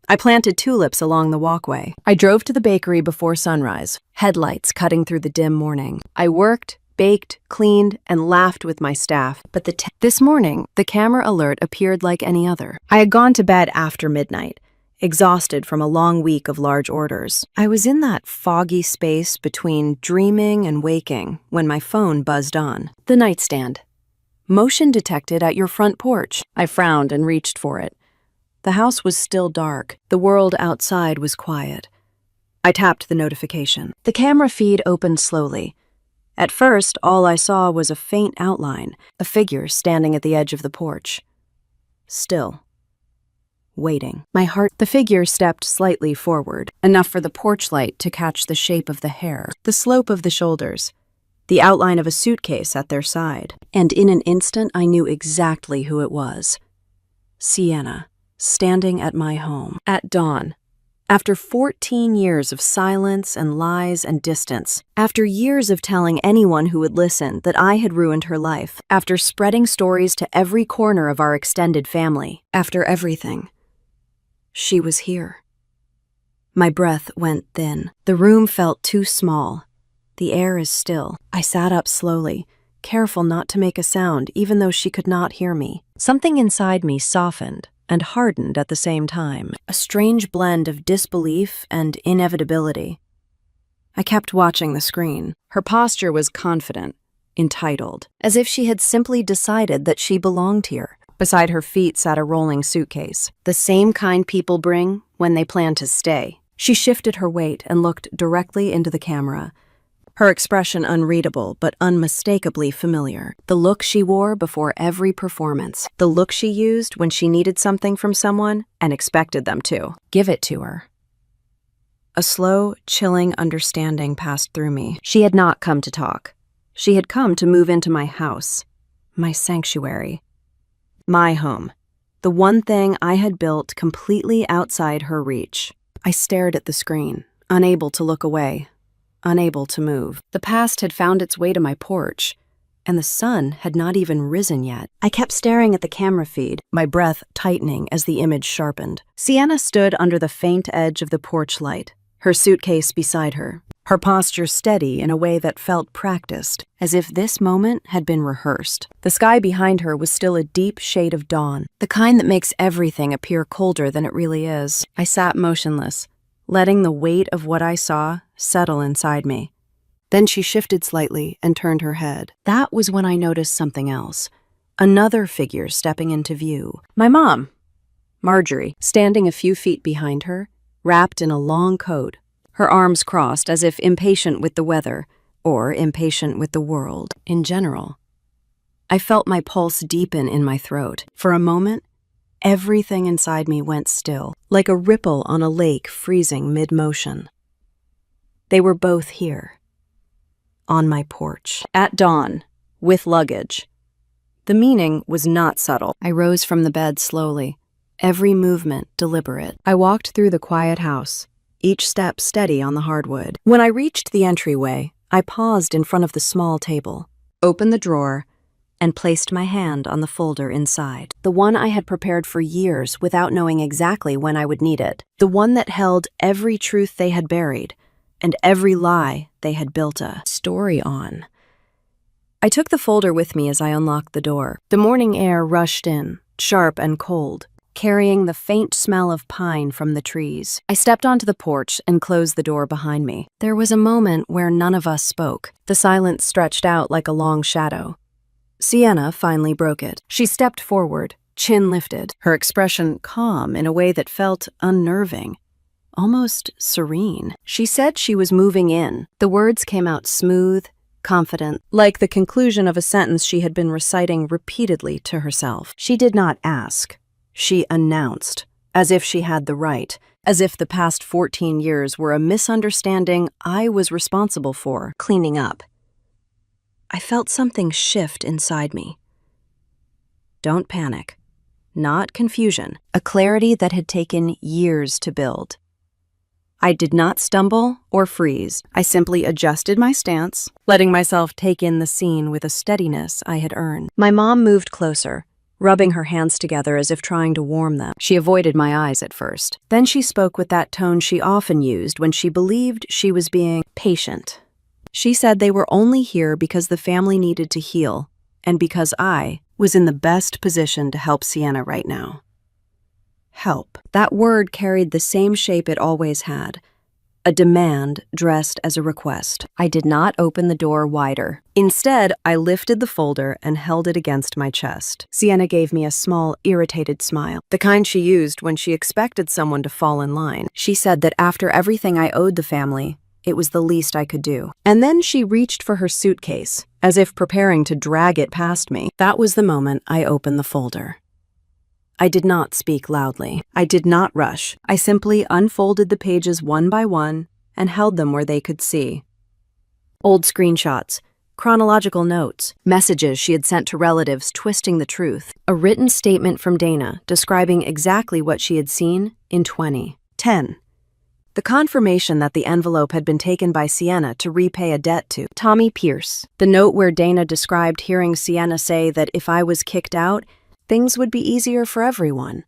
I planted tulips along the walkway. I drove to the bakery before sunrise, headlights cutting through the dim morning. I worked, baked, cleaned, and laughed with my staff, but this morning, the camera alert appeared like any other. I had gone to bed after midnight, exhausted from a long week of large orders. I was in that foggy space between dreaming and waking when my phone buzzed on. The nightstand. Motion detected at your front porch. I frowned and reached for it. The house was still dark. The world outside was quiet. I tapped the notification. The camera feed opened slowly. At first, all I saw was a faint outline, a figure standing at the edge of the porch. Still. Waiting. The figure stepped slightly forward, enough for the porch light to catch the shape of the hair, the slope of the shoulders, the outline of a suitcase at their side. And in an instant, I knew exactly who it was. Sienna, standing at my home. At dawn. After 14 years of silence and lies and distance, after years of telling anyone who would listen that I had ruined her life, after spreading stories to every corner of our extended family, after everything, she was here. My breath went thin. The room felt too small. The air is still. I sat up slowly, careful not to make a sound even though she could not hear me. Something inside me softened and hardened at the same time, a strange blend of disbelief and inevitability. I kept watching the screen. Her posture was confident, entitled, as if she had simply decided that she belonged here. Beside her feet sat a rolling suitcase, the same kind people bring when they plan to stay. She shifted her weight and looked directly into the camera, her expression unreadable but unmistakably familiar. The look she wore before every performance. The look she used when she needed something from someone and expected them to give it to her. A slow, chilling understanding passed through me. She had not come to talk. She had come to move into my house, my sanctuary, my home, the one thing I had built completely outside her reach. I stared at the screen, unable to look away. Unable to move. The past had found its way to my porch, and the sun had not even risen yet. I kept staring at the camera feed, my breath tightening as the image sharpened. Sienna stood under the faint edge of the porch light, her suitcase beside her, her posture steady in a way that felt practiced, as if this moment had been rehearsed. The sky behind her was still a deep shade of dawn, the kind that makes everything appear colder than it really is. I sat motionless, letting the weight of what I saw settle inside me. Then she shifted slightly and turned her head. That was when I noticed something else. Another figure stepping into view. My mom, Marjorie, standing a few feet behind her, wrapped in a long coat, her arms crossed as if impatient with the weather, or impatient with the world in general. I felt my pulse deepen in my throat. For a moment, everything inside me went still, like a ripple on a lake freezing mid-motion. They were both here, on my porch, at dawn, with luggage. The meaning was not subtle. I rose from the bed slowly, every movement deliberate. I walked through the quiet house, each step steady on the hardwood. When I reached the entryway, I paused in front of the small table, opened the drawer, and placed my hand on the folder inside. The one I had prepared for years without knowing exactly when I would need it. The one that held every truth they had buried, and every lie they had built a story on. I took the folder with me as I unlocked the door. The morning air rushed in, sharp and cold, carrying the faint smell of pine from the trees. I stepped onto the porch and closed the door behind me. There was a moment where none of us spoke. The silence stretched out like a long shadow. Sienna finally broke it. She stepped forward, chin lifted, her expression calm in a way that felt unnerving, almost serene. She said she was moving in. The words came out smooth, confident, like the conclusion of a sentence she had been reciting repeatedly to herself. She did not ask. She announced, as if she had the right, as if the past 14 years were a misunderstanding I was responsible for cleaning up. I felt something shift inside me. Don't panic. Not confusion, a clarity that had taken years to build. I did not stumble or freeze. I simply adjusted my stance, letting myself take in the scene with a steadiness I had earned. My mom moved closer, rubbing her hands together as if trying to warm them. She avoided my eyes at first. Then she spoke with that tone she often used when she believed she was being patient. She said they were only here because the family needed to heal, and because I was in the best position to help Sienna right now. Help. That word carried the same shape it always had. a demand dressed as a request. I did not open the door wider. Instead, I lifted the folder and held it against my chest. Sienna gave me a small, irritated smile, the kind she used when she expected someone to fall in line. She said that after everything I owed the family, it was the least I could do. And then she reached for her suitcase, as if preparing to drag it past me. That was the moment I opened the folder. I did not speak loudly. I did not rush. I simply unfolded the pages one by one and held them where they could see. Old screenshots, chronological notes, messages she had sent to relatives twisting the truth, a written statement from Dana describing exactly what she had seen in 2010. The confirmation that the envelope had been taken by Sienna to repay a debt to Tommy Pierce. The note where Dana described hearing Sienna say that if I was kicked out, things would be easier for everyone.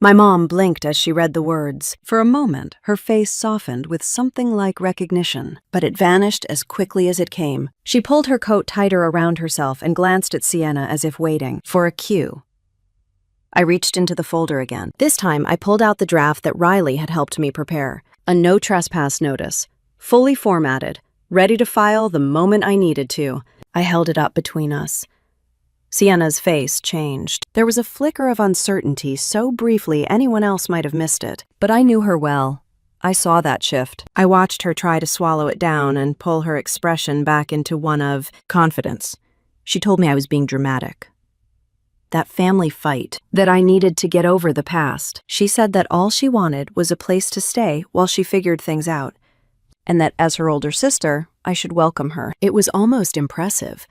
My mom blinked as she read the words. For a moment, her face softened with something like recognition, but it vanished as quickly as it came. She pulled her coat tighter around herself and glanced at Sienna as if waiting for a cue. I reached into the folder again. This time, I pulled out the draft that Riley had helped me prepare. A no trespass notice, fully formatted, ready to file the moment I needed to. I held it up between us. Sienna's face changed. There was a flicker of uncertainty so briefly anyone else might have missed it. But I knew her well. I saw that shift. I watched her try to swallow it down and pull her expression back into one of confidence. She told me I was being dramatic. That family fight, that I needed to get over the past. She said that all she wanted was a place to stay while she figured things out, and that as her older sister, I should welcome her. It was almost impressive,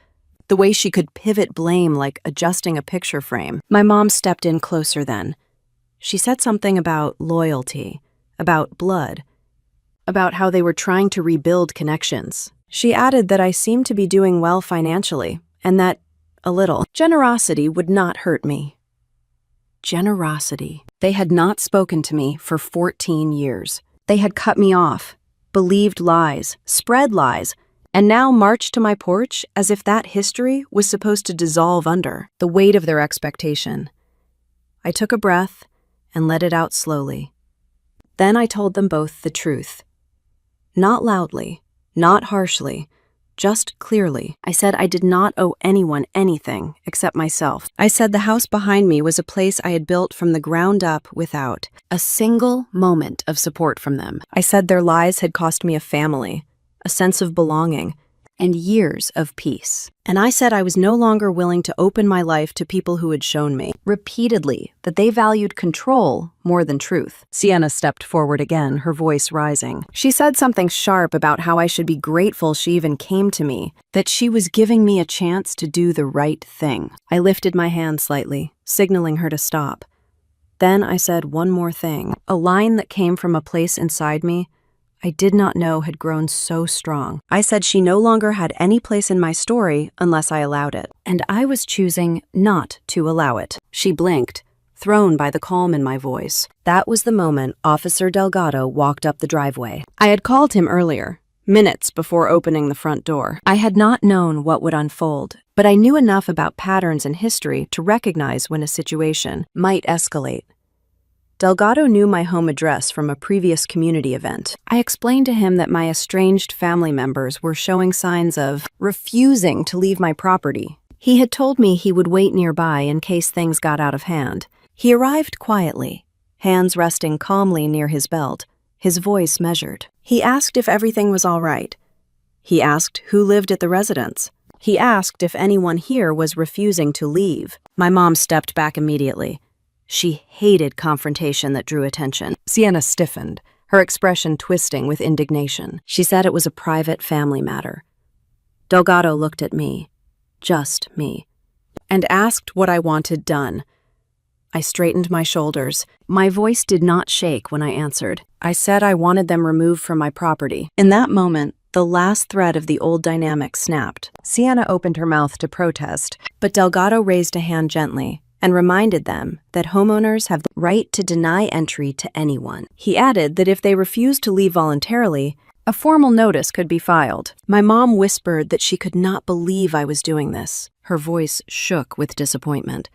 the way she could pivot blame like adjusting a picture frame. My mom stepped in closer then. She said something about loyalty, about blood, about how they were trying to rebuild connections. She added that I seemed to be doing well financially, and that a little generosity would not hurt me. Generosity. They had not spoken to me for 14 years. They had cut me off, believed lies, spread lies, and now marched to my porch as if that history was supposed to dissolve under the weight of their expectation. I took a breath and let it out slowly. Then I told them both the truth. Not loudly, not harshly, just clearly. I said I did not owe anyone anything except myself. I said the house behind me was a place I had built from the ground up without a single moment of support from them. I said their lies had cost me a family, a sense of belonging, and years of peace. And I said I was no longer willing to open my life to people who had shown me, repeatedly, that they valued control more than truth. Sienna stepped forward again, her voice rising. She said something sharp about how I should be grateful she even came to me, that she was giving me a chance to do the right thing. I lifted my hand slightly, signaling her to stop. Then I said one more thing, a line that came from a place inside me I did not know had grown so strong. I said she no longer had any place in my story unless I allowed it, and I was choosing not to allow it. She blinked, thrown by the calm in my voice. That was the moment Officer Delgado walked up the driveway. I had called him earlier, minutes before opening the front door. I had not known what would unfold, but I knew enough about patterns in history to recognize when a situation might escalate. Delgado knew my home address from a previous community event. I explained to him that my estranged family members were showing signs of refusing to leave my property. He had told me he would wait nearby in case things got out of hand. He arrived quietly, hands resting calmly near his belt, his voice measured. He asked if everything was all right. He asked who lived at the residence. He asked if anyone here was refusing to leave. My mom stepped back immediately. She hated confrontation that drew attention. Sienna stiffened, her expression twisting with indignation. She said it was a private family matter. Delgado looked at me, just me, and asked what I wanted done. I straightened my shoulders. My voice did not shake when I answered. I said I wanted them removed from my property. In that moment, the last thread of the old dynamic snapped. Sienna opened her mouth to protest, but Delgado raised a hand gently and reminded them that homeowners have the right to deny entry to anyone. He added that if they refused to leave voluntarily, a formal notice could be filed. My mom whispered that she could not believe I was doing this. Her voice shook with disappointment.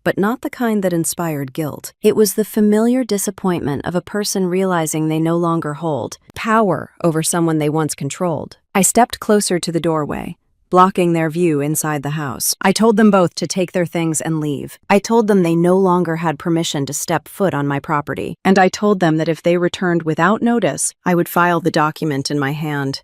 but not the kind that inspired guilt. It was the familiar disappointment of a person realizing they no longer hold power over someone they once controlled. I stepped closer to the doorway, blocking their view inside the house. I told them both to take their things and leave. I told them they no longer had permission to step foot on my property. And I told them that if they returned without notice, I would file the document in my hand,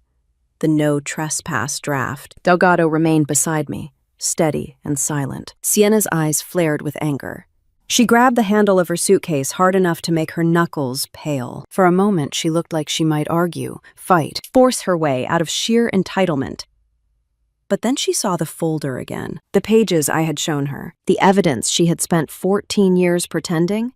the no trespass draft. Delgado remained beside me, steady and silent. Siena's eyes flared with anger. She grabbed the handle of her suitcase hard enough to make her knuckles pale. For a moment, she looked like she might argue, fight, force her way out of sheer entitlement. But then she saw the folder again, the pages I had shown her. The evidence she had spent 14 years pretending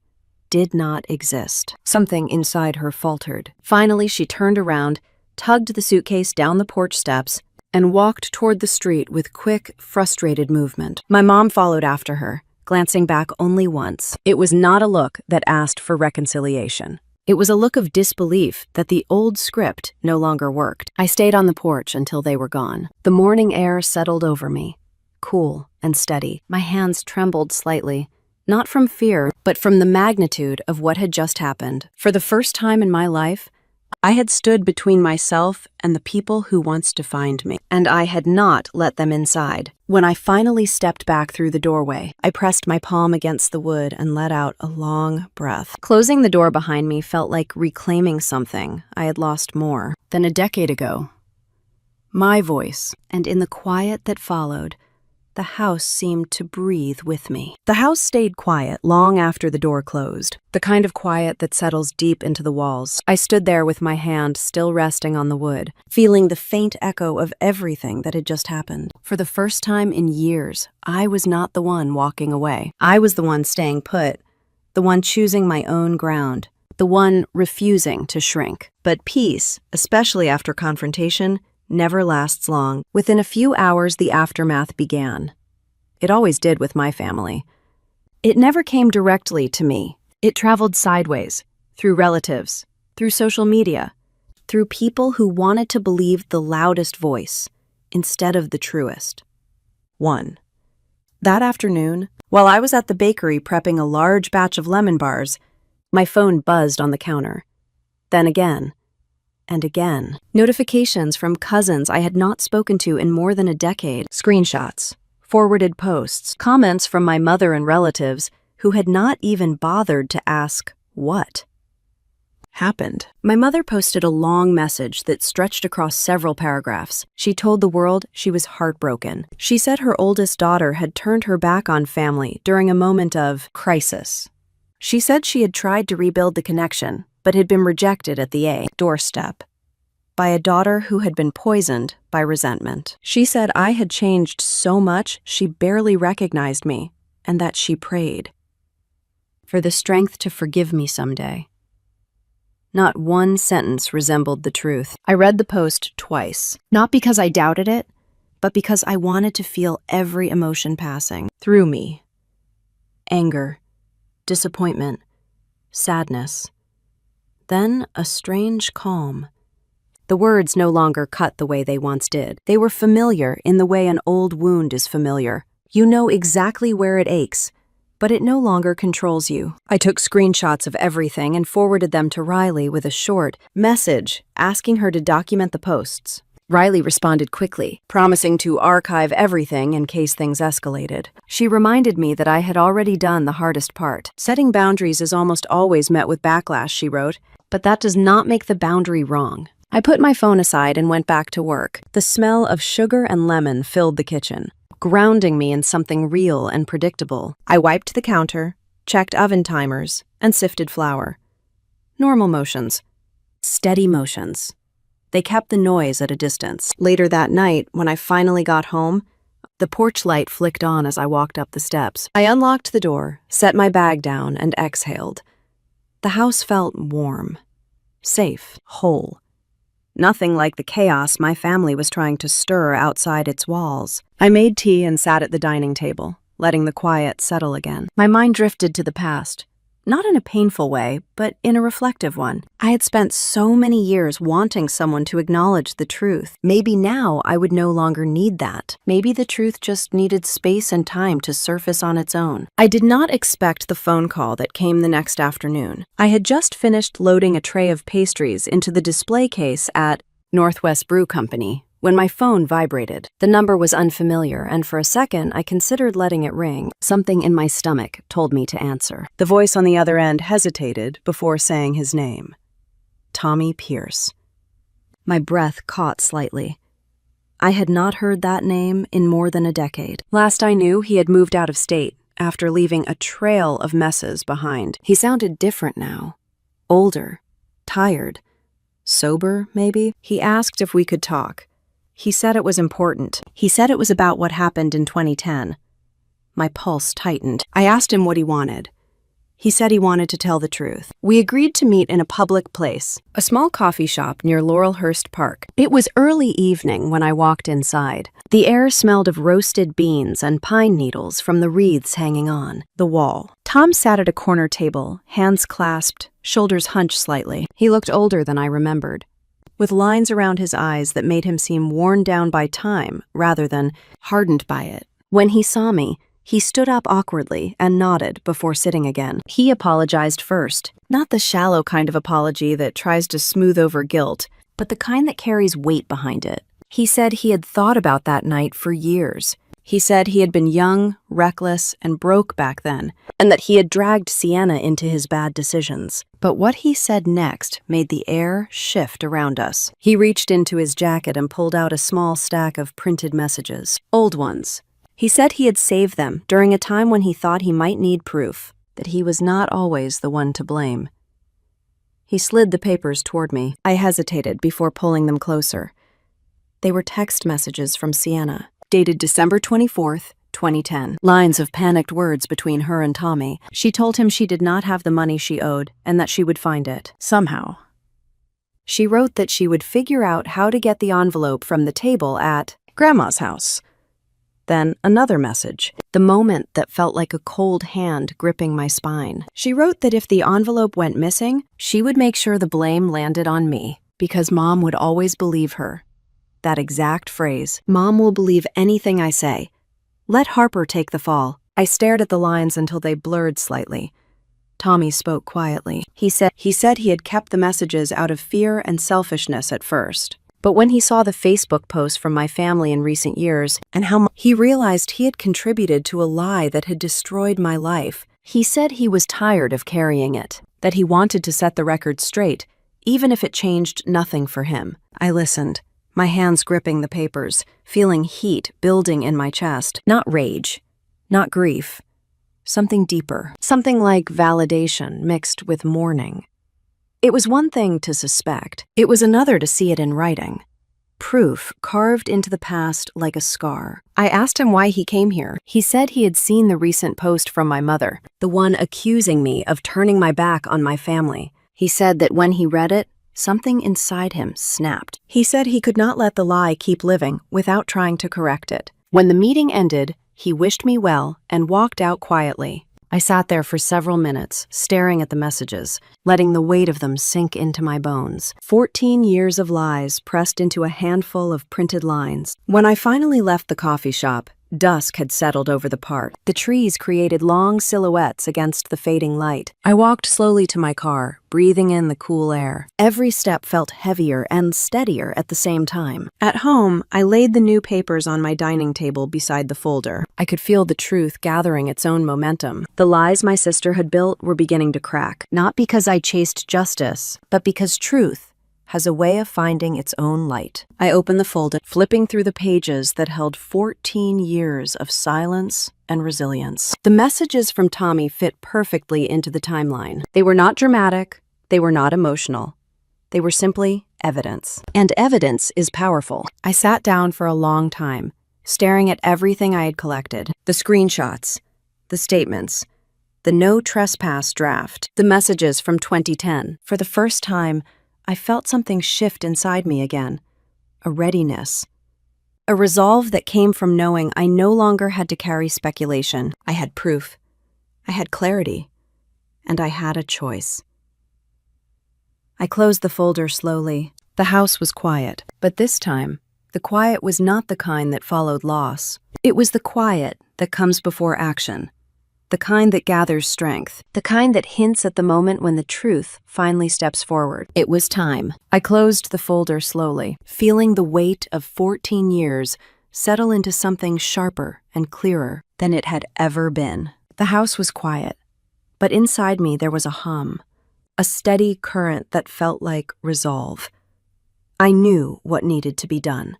did not exist. Something inside her faltered. Finally, she turned around, tugged the suitcase down the porch steps, and walked toward the street with quick, frustrated movement. My mom followed after her, glancing back only once. It was not a look that asked for reconciliation. It was a look of disbelief that the old script no longer worked. I stayed on the porch until they were gone. The morning air settled over me, cool and steady. My hands trembled slightly, not from fear, but from the magnitude of what had just happened. For the first time in my life, I had stood between myself and the people who once defined me, and I had not let them inside. When I finally stepped back through the doorway, I pressed my palm against the wood and let out a long breath. Closing the door behind me felt like reclaiming something I had lost more than a decade ago. My voice, and in the quiet that followed, the house seemed to breathe with me. The house stayed quiet long after the door closed, the kind of quiet that settles deep into the walls. I stood there with my hand still resting on the wood, feeling the faint echo of everything that had just happened. For the first time in years, I was not the one walking away. I was the one staying put, the one choosing my own ground, the one refusing to shrink. But peace, especially after confrontation, never lasts long. Within a few hours, the aftermath began. It always did with my family. It never came directly to me. It traveled sideways, through relatives, through social media, through people who wanted to believe the loudest voice instead of the truest. 1. That afternoon, while I was at the bakery prepping a large batch of lemon bars, my phone buzzed on the counter. Then again, and again. Notifications from cousins I had not spoken to in more than a decade. Screenshots, forwarded posts, comments from my mother and relatives who had not even bothered to ask what happened. My mother posted a long message that stretched across several paragraphs. She told the world she was heartbroken. She said her oldest daughter had turned her back on family during a moment of crisis. She said she had tried to rebuild the connection, but had been rejected at the doorstep by a daughter who had been poisoned by resentment. She said I had changed so much she barely recognized me, and that she prayed for the strength to forgive me someday. Not one sentence resembled the truth. I read the post twice, not because I doubted it, but because I wanted to feel every emotion passing through me. Anger, disappointment, sadness. Then a strange calm. The words no longer cut the way they once did. They were familiar in the way an old wound is familiar. You know exactly where it aches, but it no longer controls you. I took screenshots of everything and forwarded them to Riley with a short message asking her to document the posts. Riley responded quickly, promising to archive everything in case things escalated. She reminded me that I had already done the hardest part. Setting boundaries is almost always met with backlash, she wrote, but that does not make the boundary wrong. I put my phone aside and went back to work. The smell of sugar and lemon filled the kitchen, grounding me in something real and predictable. I wiped the counter, checked oven timers, and sifted flour. Normal motions. Steady motions. They kept the noise at a distance. Later that night, when I finally got home, the porch light flicked on as I walked up the steps. I unlocked the door, set my bag down, and exhaled. The house felt warm, safe, whole. Nothing like the chaos my family was trying to stir outside its walls. I made tea and sat at the dining table, letting the quiet settle again. My mind drifted to the past, Not in a painful way, but in a reflective one. I had spent so many years wanting someone to acknowledge the truth. Maybe now I would no longer need that. Maybe the truth just needed space and time to surface on its own. I did not expect the phone call that came the next afternoon. I had just finished loading a tray of pastries into the display case at Northwest Brew Company when my phone vibrated. The number was unfamiliar, and for a second I considered letting it ring. Something in my stomach told me to answer. The voice on the other end hesitated before saying his name. Tommy Pierce. My breath caught slightly. I had not heard that name in more than a decade. Last I knew, he had moved out of state after leaving a trail of messes behind. He sounded different now. Older. Tired. Sober, maybe? He asked if we could talk. He said it was important. He said it was about what happened in 2010. My pulse tightened. I asked him what he wanted. He said he wanted to tell the truth. We agreed to meet in a public place, a small coffee shop near Laurelhurst Park. It was early evening when I walked inside. The air smelled of roasted beans and pine needles from the wreaths hanging on the wall. Tom sat at a corner table, hands clasped, shoulders hunched slightly. He looked older than I remembered, with lines around his eyes that made him seem worn down by time rather than hardened by it. When he saw me, he stood up awkwardly and nodded before sitting again. He apologized first, not the shallow kind of apology that tries to smooth over guilt, but the kind that carries weight behind it. He said he had thought about that night for years. He said he had been young, reckless, and broke back then, and that he had dragged Sienna into his bad decisions. But what he said next made the air shift around us. He reached into his jacket and pulled out a small stack of printed messages, old ones. He said he had saved them during a time when he thought he might need proof, that he was not always the one to blame. He slid the papers toward me. I hesitated before pulling them closer. They were text messages from Sienna, dated December 24th, 2010. Lines of panicked words between her and Tommy. She told him she did not have the money she owed and that she would find it, somehow. She wrote that she would figure out how to get the envelope from the table at Grandma's house. Then another message, the moment that felt like a cold hand gripping my spine. She wrote that if the envelope went missing, she would make sure the blame landed on me, because Mom would always believe her. That exact phrase, Mom will believe anything I say. Let Harper take the fall. I stared at the lines until they blurred slightly. Tommy spoke quietly. He said he had kept the messages out of fear and selfishness at first. But when he saw the Facebook posts from my family in recent years and how he realized he had contributed to a lie that had destroyed my life, he said he was tired of carrying it, that he wanted to set the record straight, even if it changed nothing for him. I listened, my hands gripping the papers, feeling heat building in my chest. Not rage, not grief. Something deeper, something like validation mixed with mourning. It was one thing to suspect. It was another to see it in writing. Proof carved into the past like a scar. I asked him why he came here. He said he had seen the recent post from my mother, the one accusing me of turning my back on my family. He said that when he read it, something inside him snapped. He said he could not let the lie keep living without trying to correct it. When the meeting ended, he wished me well and walked out quietly. I sat there for several minutes, staring at the messages, letting the weight of them sink into my bones. 14 years of lies pressed into a handful of printed lines. When I finally left the coffee shop, dusk had settled over the park. The trees created long silhouettes against the fading light. I walked slowly to my car, breathing in the cool air. Every step felt heavier and steadier at the same time. At home, I laid the new papers on my dining table beside the folder. I could feel the truth gathering its own momentum. The lies my sister had built were beginning to crack, not because I chased justice, but because truth has a way of finding its own light. I opened the folder, flipping through the pages that held 14 years of silence and resilience. The messages from Tommy fit perfectly into the timeline. They were not dramatic, they were not emotional. They were simply evidence. And evidence is powerful. I sat down for a long time, staring at everything I had collected. The screenshots, the statements, the no trespass draft, the messages from 2010. For the first time, I felt something shift inside me again, a readiness, a resolve that came from knowing I no longer had to carry speculation. I had proof. I had clarity. and I had a choice. I closed the folder slowly. The house was quiet, but this time, the quiet was not the kind that followed loss. It was the quiet that comes before action, the kind that gathers strength, the kind that hints at the moment when the truth finally steps forward. It was time. I closed the folder slowly, feeling the weight of 14 years settle into something sharper and clearer than it had ever been. The house was quiet, but inside me there was a hum, a steady current that felt like resolve. I knew what needed to be done.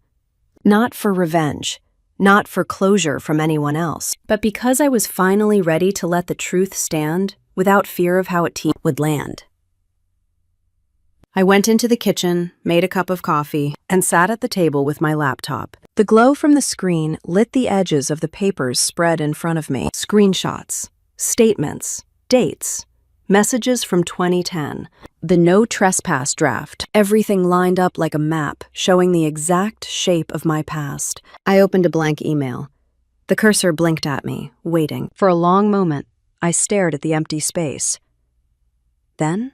Not for revenge, not for closure from anyone else, but because I was finally ready to let the truth stand without fear of how it would land. I went into the kitchen, made a cup of coffee, and sat at the table with my laptop. The glow from the screen lit the edges of the papers spread in front of me. Screenshots, statements, dates, messages from 2010, the no trespass draft, everything lined up like a map showing the exact shape of my past. I opened a blank email. The cursor blinked at me, waiting. For a long moment, I stared at the empty space. Then,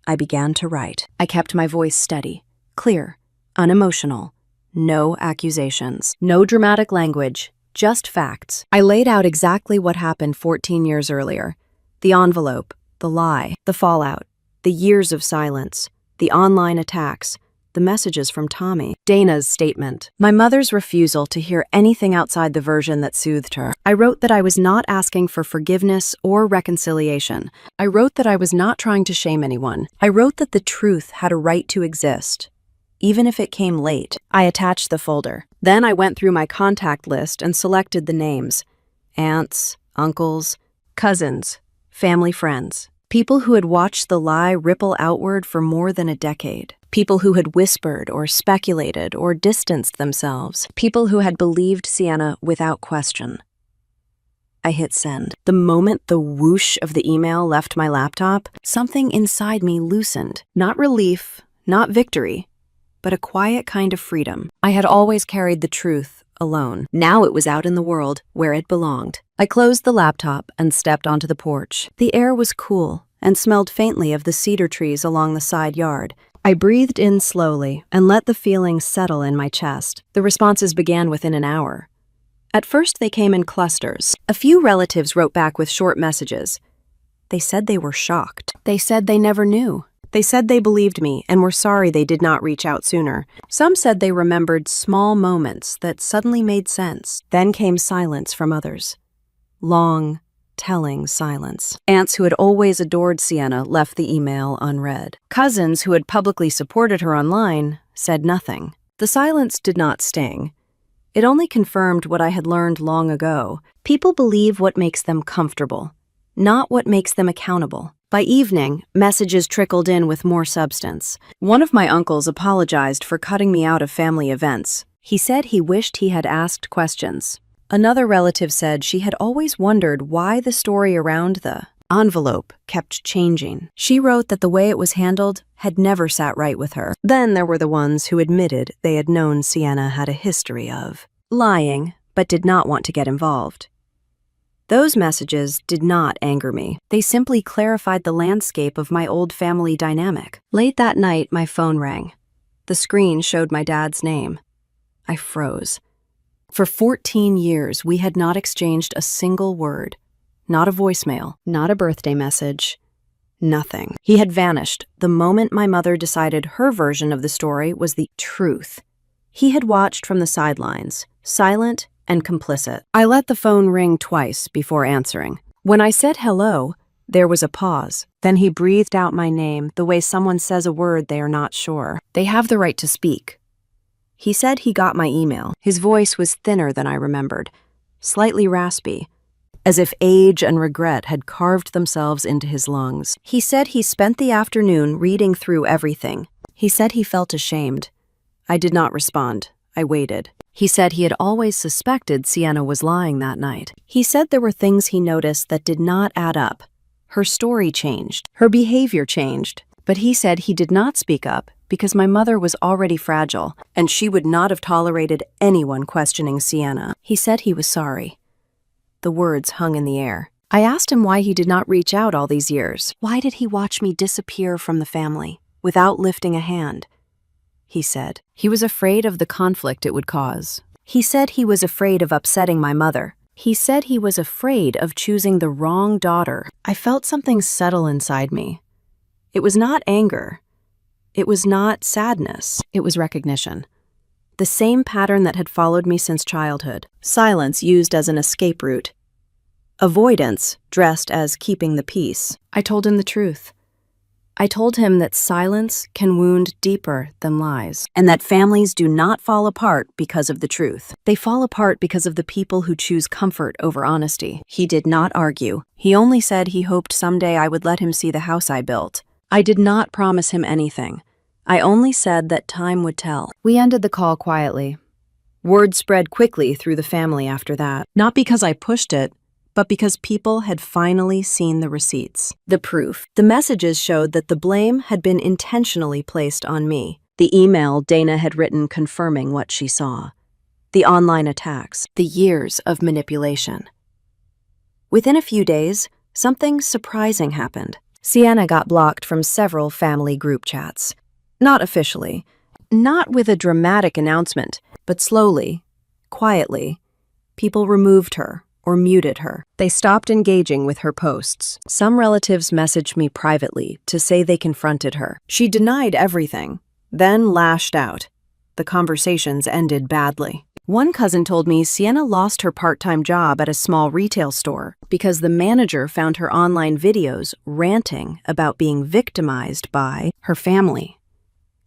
I began to write. I kept my voice steady, clear, unemotional. No accusations, no dramatic language, just facts. I laid out exactly what happened 14 years earlier. The envelope, the lie, the fallout, the years of silence, the online attacks, the messages from Tommy, Dana's statement, my mother's refusal to hear anything outside the version that soothed her. I wrote that I was not asking for forgiveness or reconciliation. I wrote that I was not trying to shame anyone. I wrote that the truth had a right to exist, even if it came late. I attached the folder. Then I went through my contact list and selected the names: aunts, uncles, cousins, family friends. People who had watched the lie ripple outward for more than a decade. People who had whispered or speculated or distanced themselves. People who had believed Sienna without question. I hit send. The moment the whoosh of the email left my laptop, something inside me loosened. Not relief, not victory, but a quiet kind of freedom. I had always carried the truth alone. Now it was out in the world, where it belonged. I closed the laptop and stepped onto the porch. The air was cool and smelled faintly of the cedar trees along the side yard. I breathed in slowly and let the feelings settle in my chest. The responses began within an hour. At first, they came in clusters. A few relatives wrote back with short messages. They said they were shocked. They said they never knew. They said they believed me and were sorry they did not reach out sooner. Some said they remembered small moments that suddenly made sense. Then came silence from others. Long, telling silence. Aunts who had always adored Sienna left the email unread. Cousins who had publicly supported her online said nothing. The silence did not sting. It only confirmed what I had learned long ago. People believe what makes them comfortable, not what makes them accountable. By evening, messages trickled in with more substance. One of my uncles apologized for cutting me out of family events. He said he wished he had asked questions. Another relative said she had always wondered why the story around the envelope kept changing. She wrote that the way it was handled had never sat right with her. Then there were the ones who admitted they had known Sienna had a history of lying, but did not want to get involved. Those messages did not anger me. They simply clarified the landscape of my old family dynamic. Late that night, my phone rang. The screen showed my dad's name. I froze. For 14 years, we had not exchanged a single word. Not a voicemail, not a birthday message, nothing. He had vanished the moment my mother decided her version of the story was the truth. He had watched from the sidelines, silent and complicit. I let the phone ring twice before answering. When I said hello, there was a pause. Then he breathed out my name the way someone says a word they are not sure. They have the right to speak. He said he got my email. His voice was thinner than I remembered, slightly raspy, as if age and regret had carved themselves into his lungs. He said he spent the afternoon reading through everything. He said he felt ashamed. I did not respond. I waited. He said he had always suspected Sienna was lying that night. He said there were things he noticed that did not add up. Her story changed. Her behavior changed. But he said he did not speak up because my mother was already fragile, and she would not have tolerated anyone questioning Sienna. He said he was sorry. The words hung in the air. I asked him why he did not reach out all these years. Why did he watch me disappear from the family without lifting a hand? He said he was afraid of the conflict it would cause. He said he was afraid of upsetting my mother. He said he was afraid of choosing the wrong daughter. I felt something settle inside me. It was not anger. It was not sadness. It was recognition. The same pattern that had followed me since childhood. Silence used as an escape route. Avoidance dressed as keeping the peace. I told him the truth. I told him that silence can wound deeper than lies, and that families do not fall apart because of the truth. They fall apart because of the people who choose comfort over honesty. He did not argue. He only said he hoped someday I would let him see the house I built. I did not promise him anything. I only said that time would tell. We ended the call quietly. Word spread quickly through the family after that, not because I pushed it, but because people had finally seen the receipts. The proof. The messages showed that the blame had been intentionally placed on me. The email Dana had written confirming what she saw. The online attacks. The years of manipulation. Within a few days, something surprising happened. Sienna got blocked from several family group chats. Not officially, not with a dramatic announcement, but slowly, quietly, people removed her or muted her. They stopped engaging with her posts. Some relatives messaged me privately to say they confronted her. She denied everything, then lashed out. The conversations ended badly. One cousin told me Sienna lost her part-time job at a small retail store because the manager found her online videos ranting about being victimized by her family.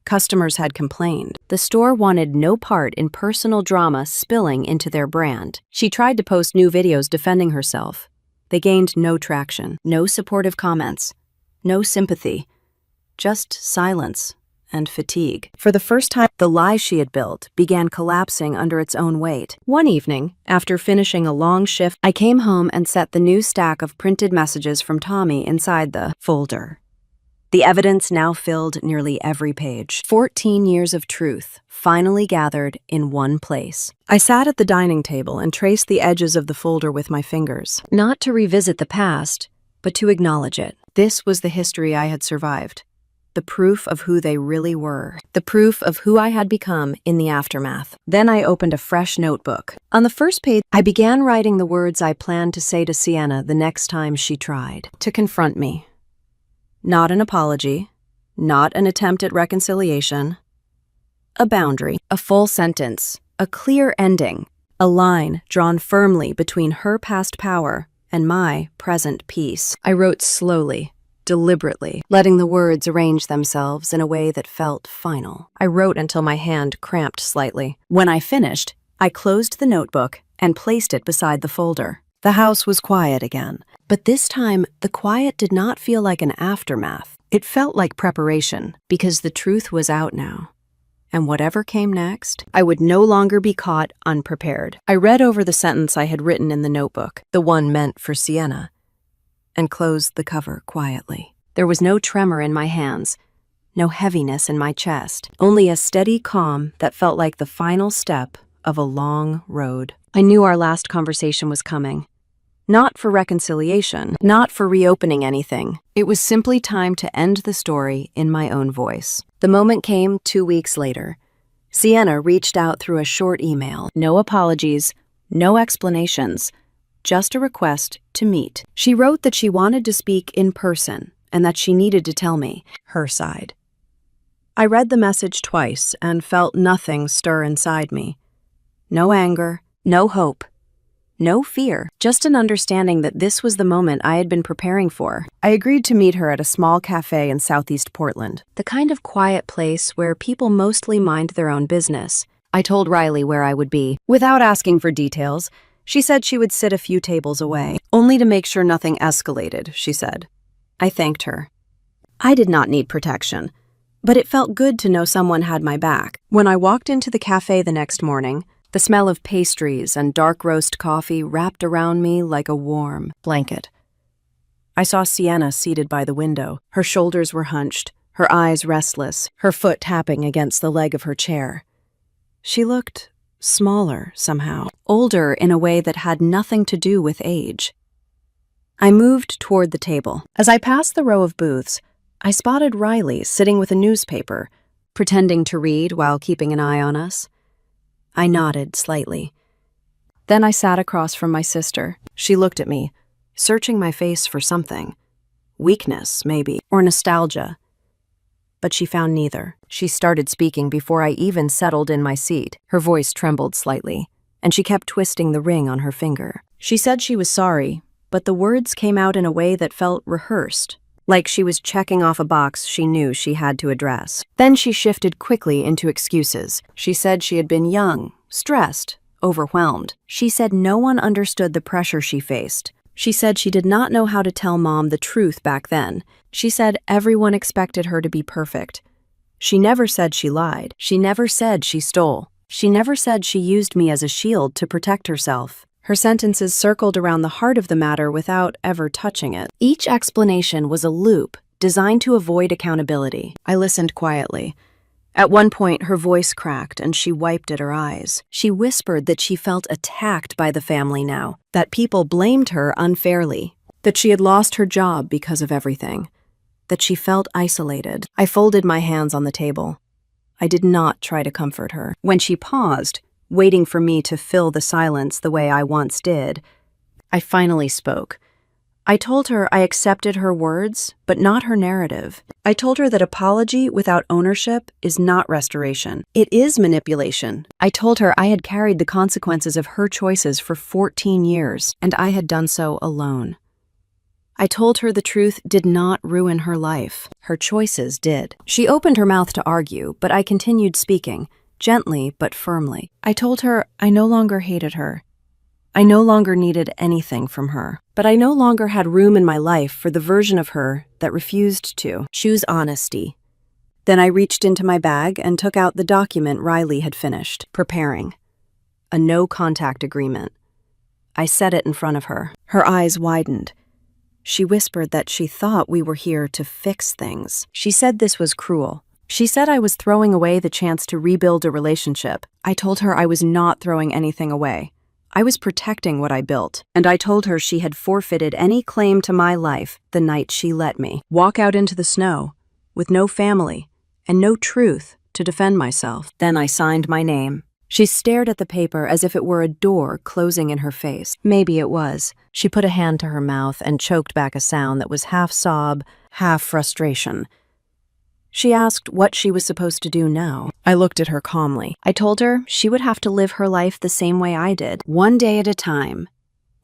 Customers had complained. The store wanted no part in personal drama spilling into their brand. She tried to post new videos defending herself. They gained no traction, no supportive comments, no sympathy, just silence and fatigue. For the first time, the lie she had built began collapsing under its own weight. One evening, after finishing a long shift, I came home and set the new stack of printed messages from Tommy inside the folder. The evidence now filled nearly every page. 14 years of truth, finally gathered in one place. I sat at the dining table and traced the edges of the folder with my fingers. Not to revisit the past, but to acknowledge it. This was the history I had survived. The proof of who they really were. The proof of who I had become in the aftermath. Then I opened a fresh notebook. On the first page, I began writing the words I planned to say to Sienna the next time she tried to confront me. Not an apology, not an attempt at reconciliation. A boundary, a full sentence, a clear ending, a line drawn firmly between her past power and my present peace. I wrote slowly, deliberately, letting the words arrange themselves in a way that felt final. I wrote until my hand cramped slightly. When I finished, I closed the notebook and placed it beside the folder. The house was quiet again, but this time the quiet did not feel like an aftermath. It felt like preparation, because the truth was out now. And whatever came next, I would no longer be caught unprepared. I read over the sentence I had written in the notebook, the one meant for Sienna, and closed the cover quietly. There was no tremor in my hands, no heaviness in my chest, only a steady calm that felt like the final step of a long road. I knew our last conversation was coming. Not for reconciliation, not for reopening anything. It was simply time to end the story in my own voice. The moment came 2 weeks later. Sienna reached out through a short email. No apologies, no explanations, just a request to meet. She wrote that she wanted to speak in person and that she needed to tell me her side. I read the message twice and felt nothing stir inside me. No anger, no hope, no fear, just an understanding that this was the moment I had been preparing for. I agreed to meet her at a small cafe in Southeast Portland, the kind of quiet place where people mostly mind their own business. I told Riley where I would be. Without asking for details, she said she would sit a few tables away, only to make sure nothing escalated, she said. I thanked her. I did not need protection, but it felt good to know someone had my back. When I walked into the cafe the next morning, the smell of pastries and dark roast coffee wrapped around me like a warm blanket. I saw Sienna seated by the window. Her shoulders were hunched, her eyes restless, her foot tapping against the leg of her chair. She looked smaller somehow, older in a way that had nothing to do with age. I moved toward the table. As I passed the row of booths, I spotted Riley sitting with a newspaper, pretending to read while keeping an eye on us. I nodded slightly. Then I sat across from my sister. She looked at me, searching my face for something. Weakness, maybe, or nostalgia. But she found neither. She started speaking before I even settled in my seat. Her voice trembled slightly, and she kept twisting the ring on her finger. She said she was sorry, but the words came out in a way that felt rehearsed, like she was checking off a box she knew she had to address. Then she shifted quickly into excuses. She said she had been young, stressed, overwhelmed. She said no one understood the pressure she faced. She said she did not know how to tell Mom the truth back then. She said everyone expected her to be perfect. She never said she lied. She never said she stole. She never said she used me as a shield to protect herself. Her sentences circled around the heart of the matter without ever touching it. Each explanation was a loop designed to avoid accountability. I listened quietly. At one point, her voice cracked and she wiped at her eyes. She whispered that she felt attacked by the family now, that people blamed her unfairly, that she had lost her job because of everything, that she felt isolated. I folded my hands on the table. I did not try to comfort her. When she paused, waiting for me to fill the silence the way I once did, I finally spoke. I told her I accepted her words, but not her narrative. I told her that apology without ownership is not restoration. It is manipulation. I told her I had carried the consequences of her choices for 14 years, and I had done so alone. I told her the truth did not ruin her life. Her choices did. She opened her mouth to argue, but I continued speaking, gently but firmly. I told her I no longer hated her. I no longer needed anything from her, but I no longer had room in my life for the version of her that refused to choose honesty. Then I reached into my bag and took out the document Riley had finished preparing. A no-contact agreement. I set it in front of her. Her eyes widened. She whispered that she thought we were here to fix things. She said this was cruel. She said I was throwing away the chance to rebuild a relationship. I told her I was not throwing anything away. I was protecting what I built, and I told her she had forfeited any claim to my life the night she let me walk out into the snow with no family and no truth to defend myself. Then I signed my name. She stared at the paper as if it were a door closing in her face. Maybe it was. She put a hand to her mouth and choked back a sound that was half sob, half frustration. She asked what she was supposed to do now. I looked at her calmly. I told her she would have to live her life the same way I did, one day at a time,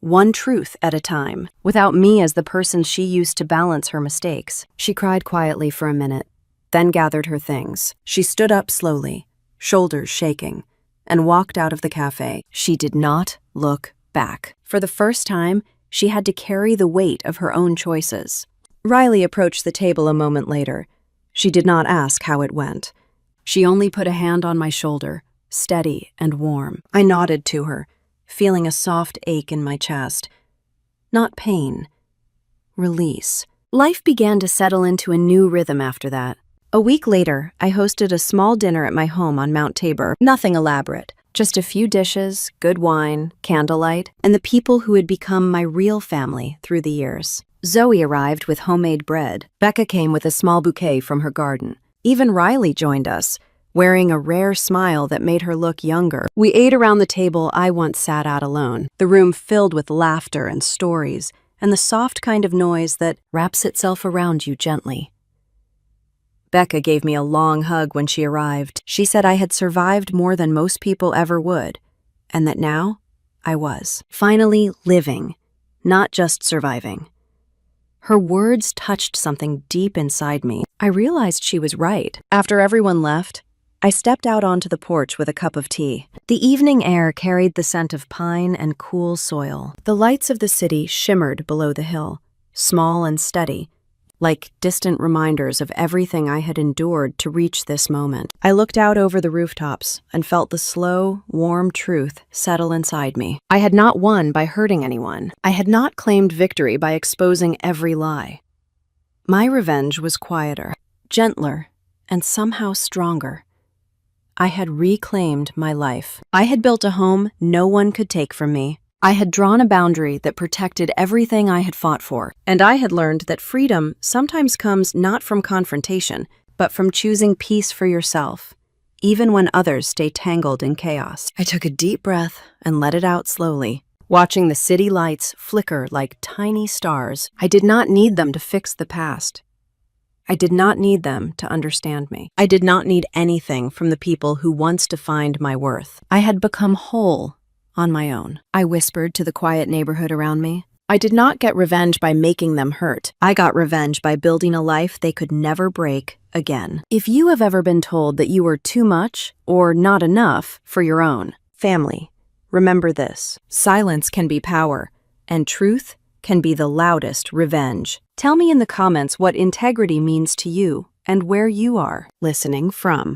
one truth at a time, without me as the person she used to balance her mistakes. She cried quietly for a minute, then gathered her things. She stood up slowly, shoulders shaking, and walked out of the cafe. She did not look back. For the first time, she had to carry the weight of her own choices. Riley approached the table a moment later. She did not ask how it went. She only put a hand on my shoulder, steady and warm. I nodded to her, feeling a soft ache in my chest. Not pain. Release. Life began to settle into a new rhythm after that. A week later, I hosted a small dinner at my home on Mount Tabor. Nothing elaborate. Just a few dishes, good wine, candlelight, and the people who had become my real family through the years. Zoe arrived with homemade bread. Becca came with a small bouquet from her garden. Even Riley joined us, wearing a rare smile that made her look younger. We ate around the table I once sat at alone, the room filled with laughter and stories, and the soft kind of noise that wraps itself around you gently. Becca gave me a long hug when she arrived. She said I had survived more than most people ever would, and that now I was. Finally living, not just surviving. Her words touched something deep inside me. I realized she was right. After everyone left, I stepped out onto the porch with a cup of tea. The evening air carried the scent of pine and cool soil. The lights of the city shimmered below the hill, small and steady, like distant reminders of everything I had endured to reach this moment. I looked out over the rooftops and felt the slow, warm truth settle inside me. I had not won by hurting anyone. I had not claimed victory by exposing every lie. My revenge was quieter, gentler, and somehow stronger. I had reclaimed my life. I had built a home no one could take from me, I had drawn a boundary that protected everything I had fought for, and I had learned that freedom sometimes comes not from confrontation, but from choosing peace for yourself, even when others stay tangled in chaos. I took a deep breath and let it out slowly, watching the city lights flicker like tiny stars. I did not need them to fix the past. I did not need them to understand me. I did not need anything from the people who once defined my worth. I had become whole on my own. I whispered to the quiet neighborhood around me. I did not get revenge by making them hurt. I got revenge by building a life they could never break again. If you have ever been told that you were too much or not enough for your own family, remember this: silence can be power, and truth can be the loudest revenge. Tell me in the comments what integrity means to you and where you are listening from.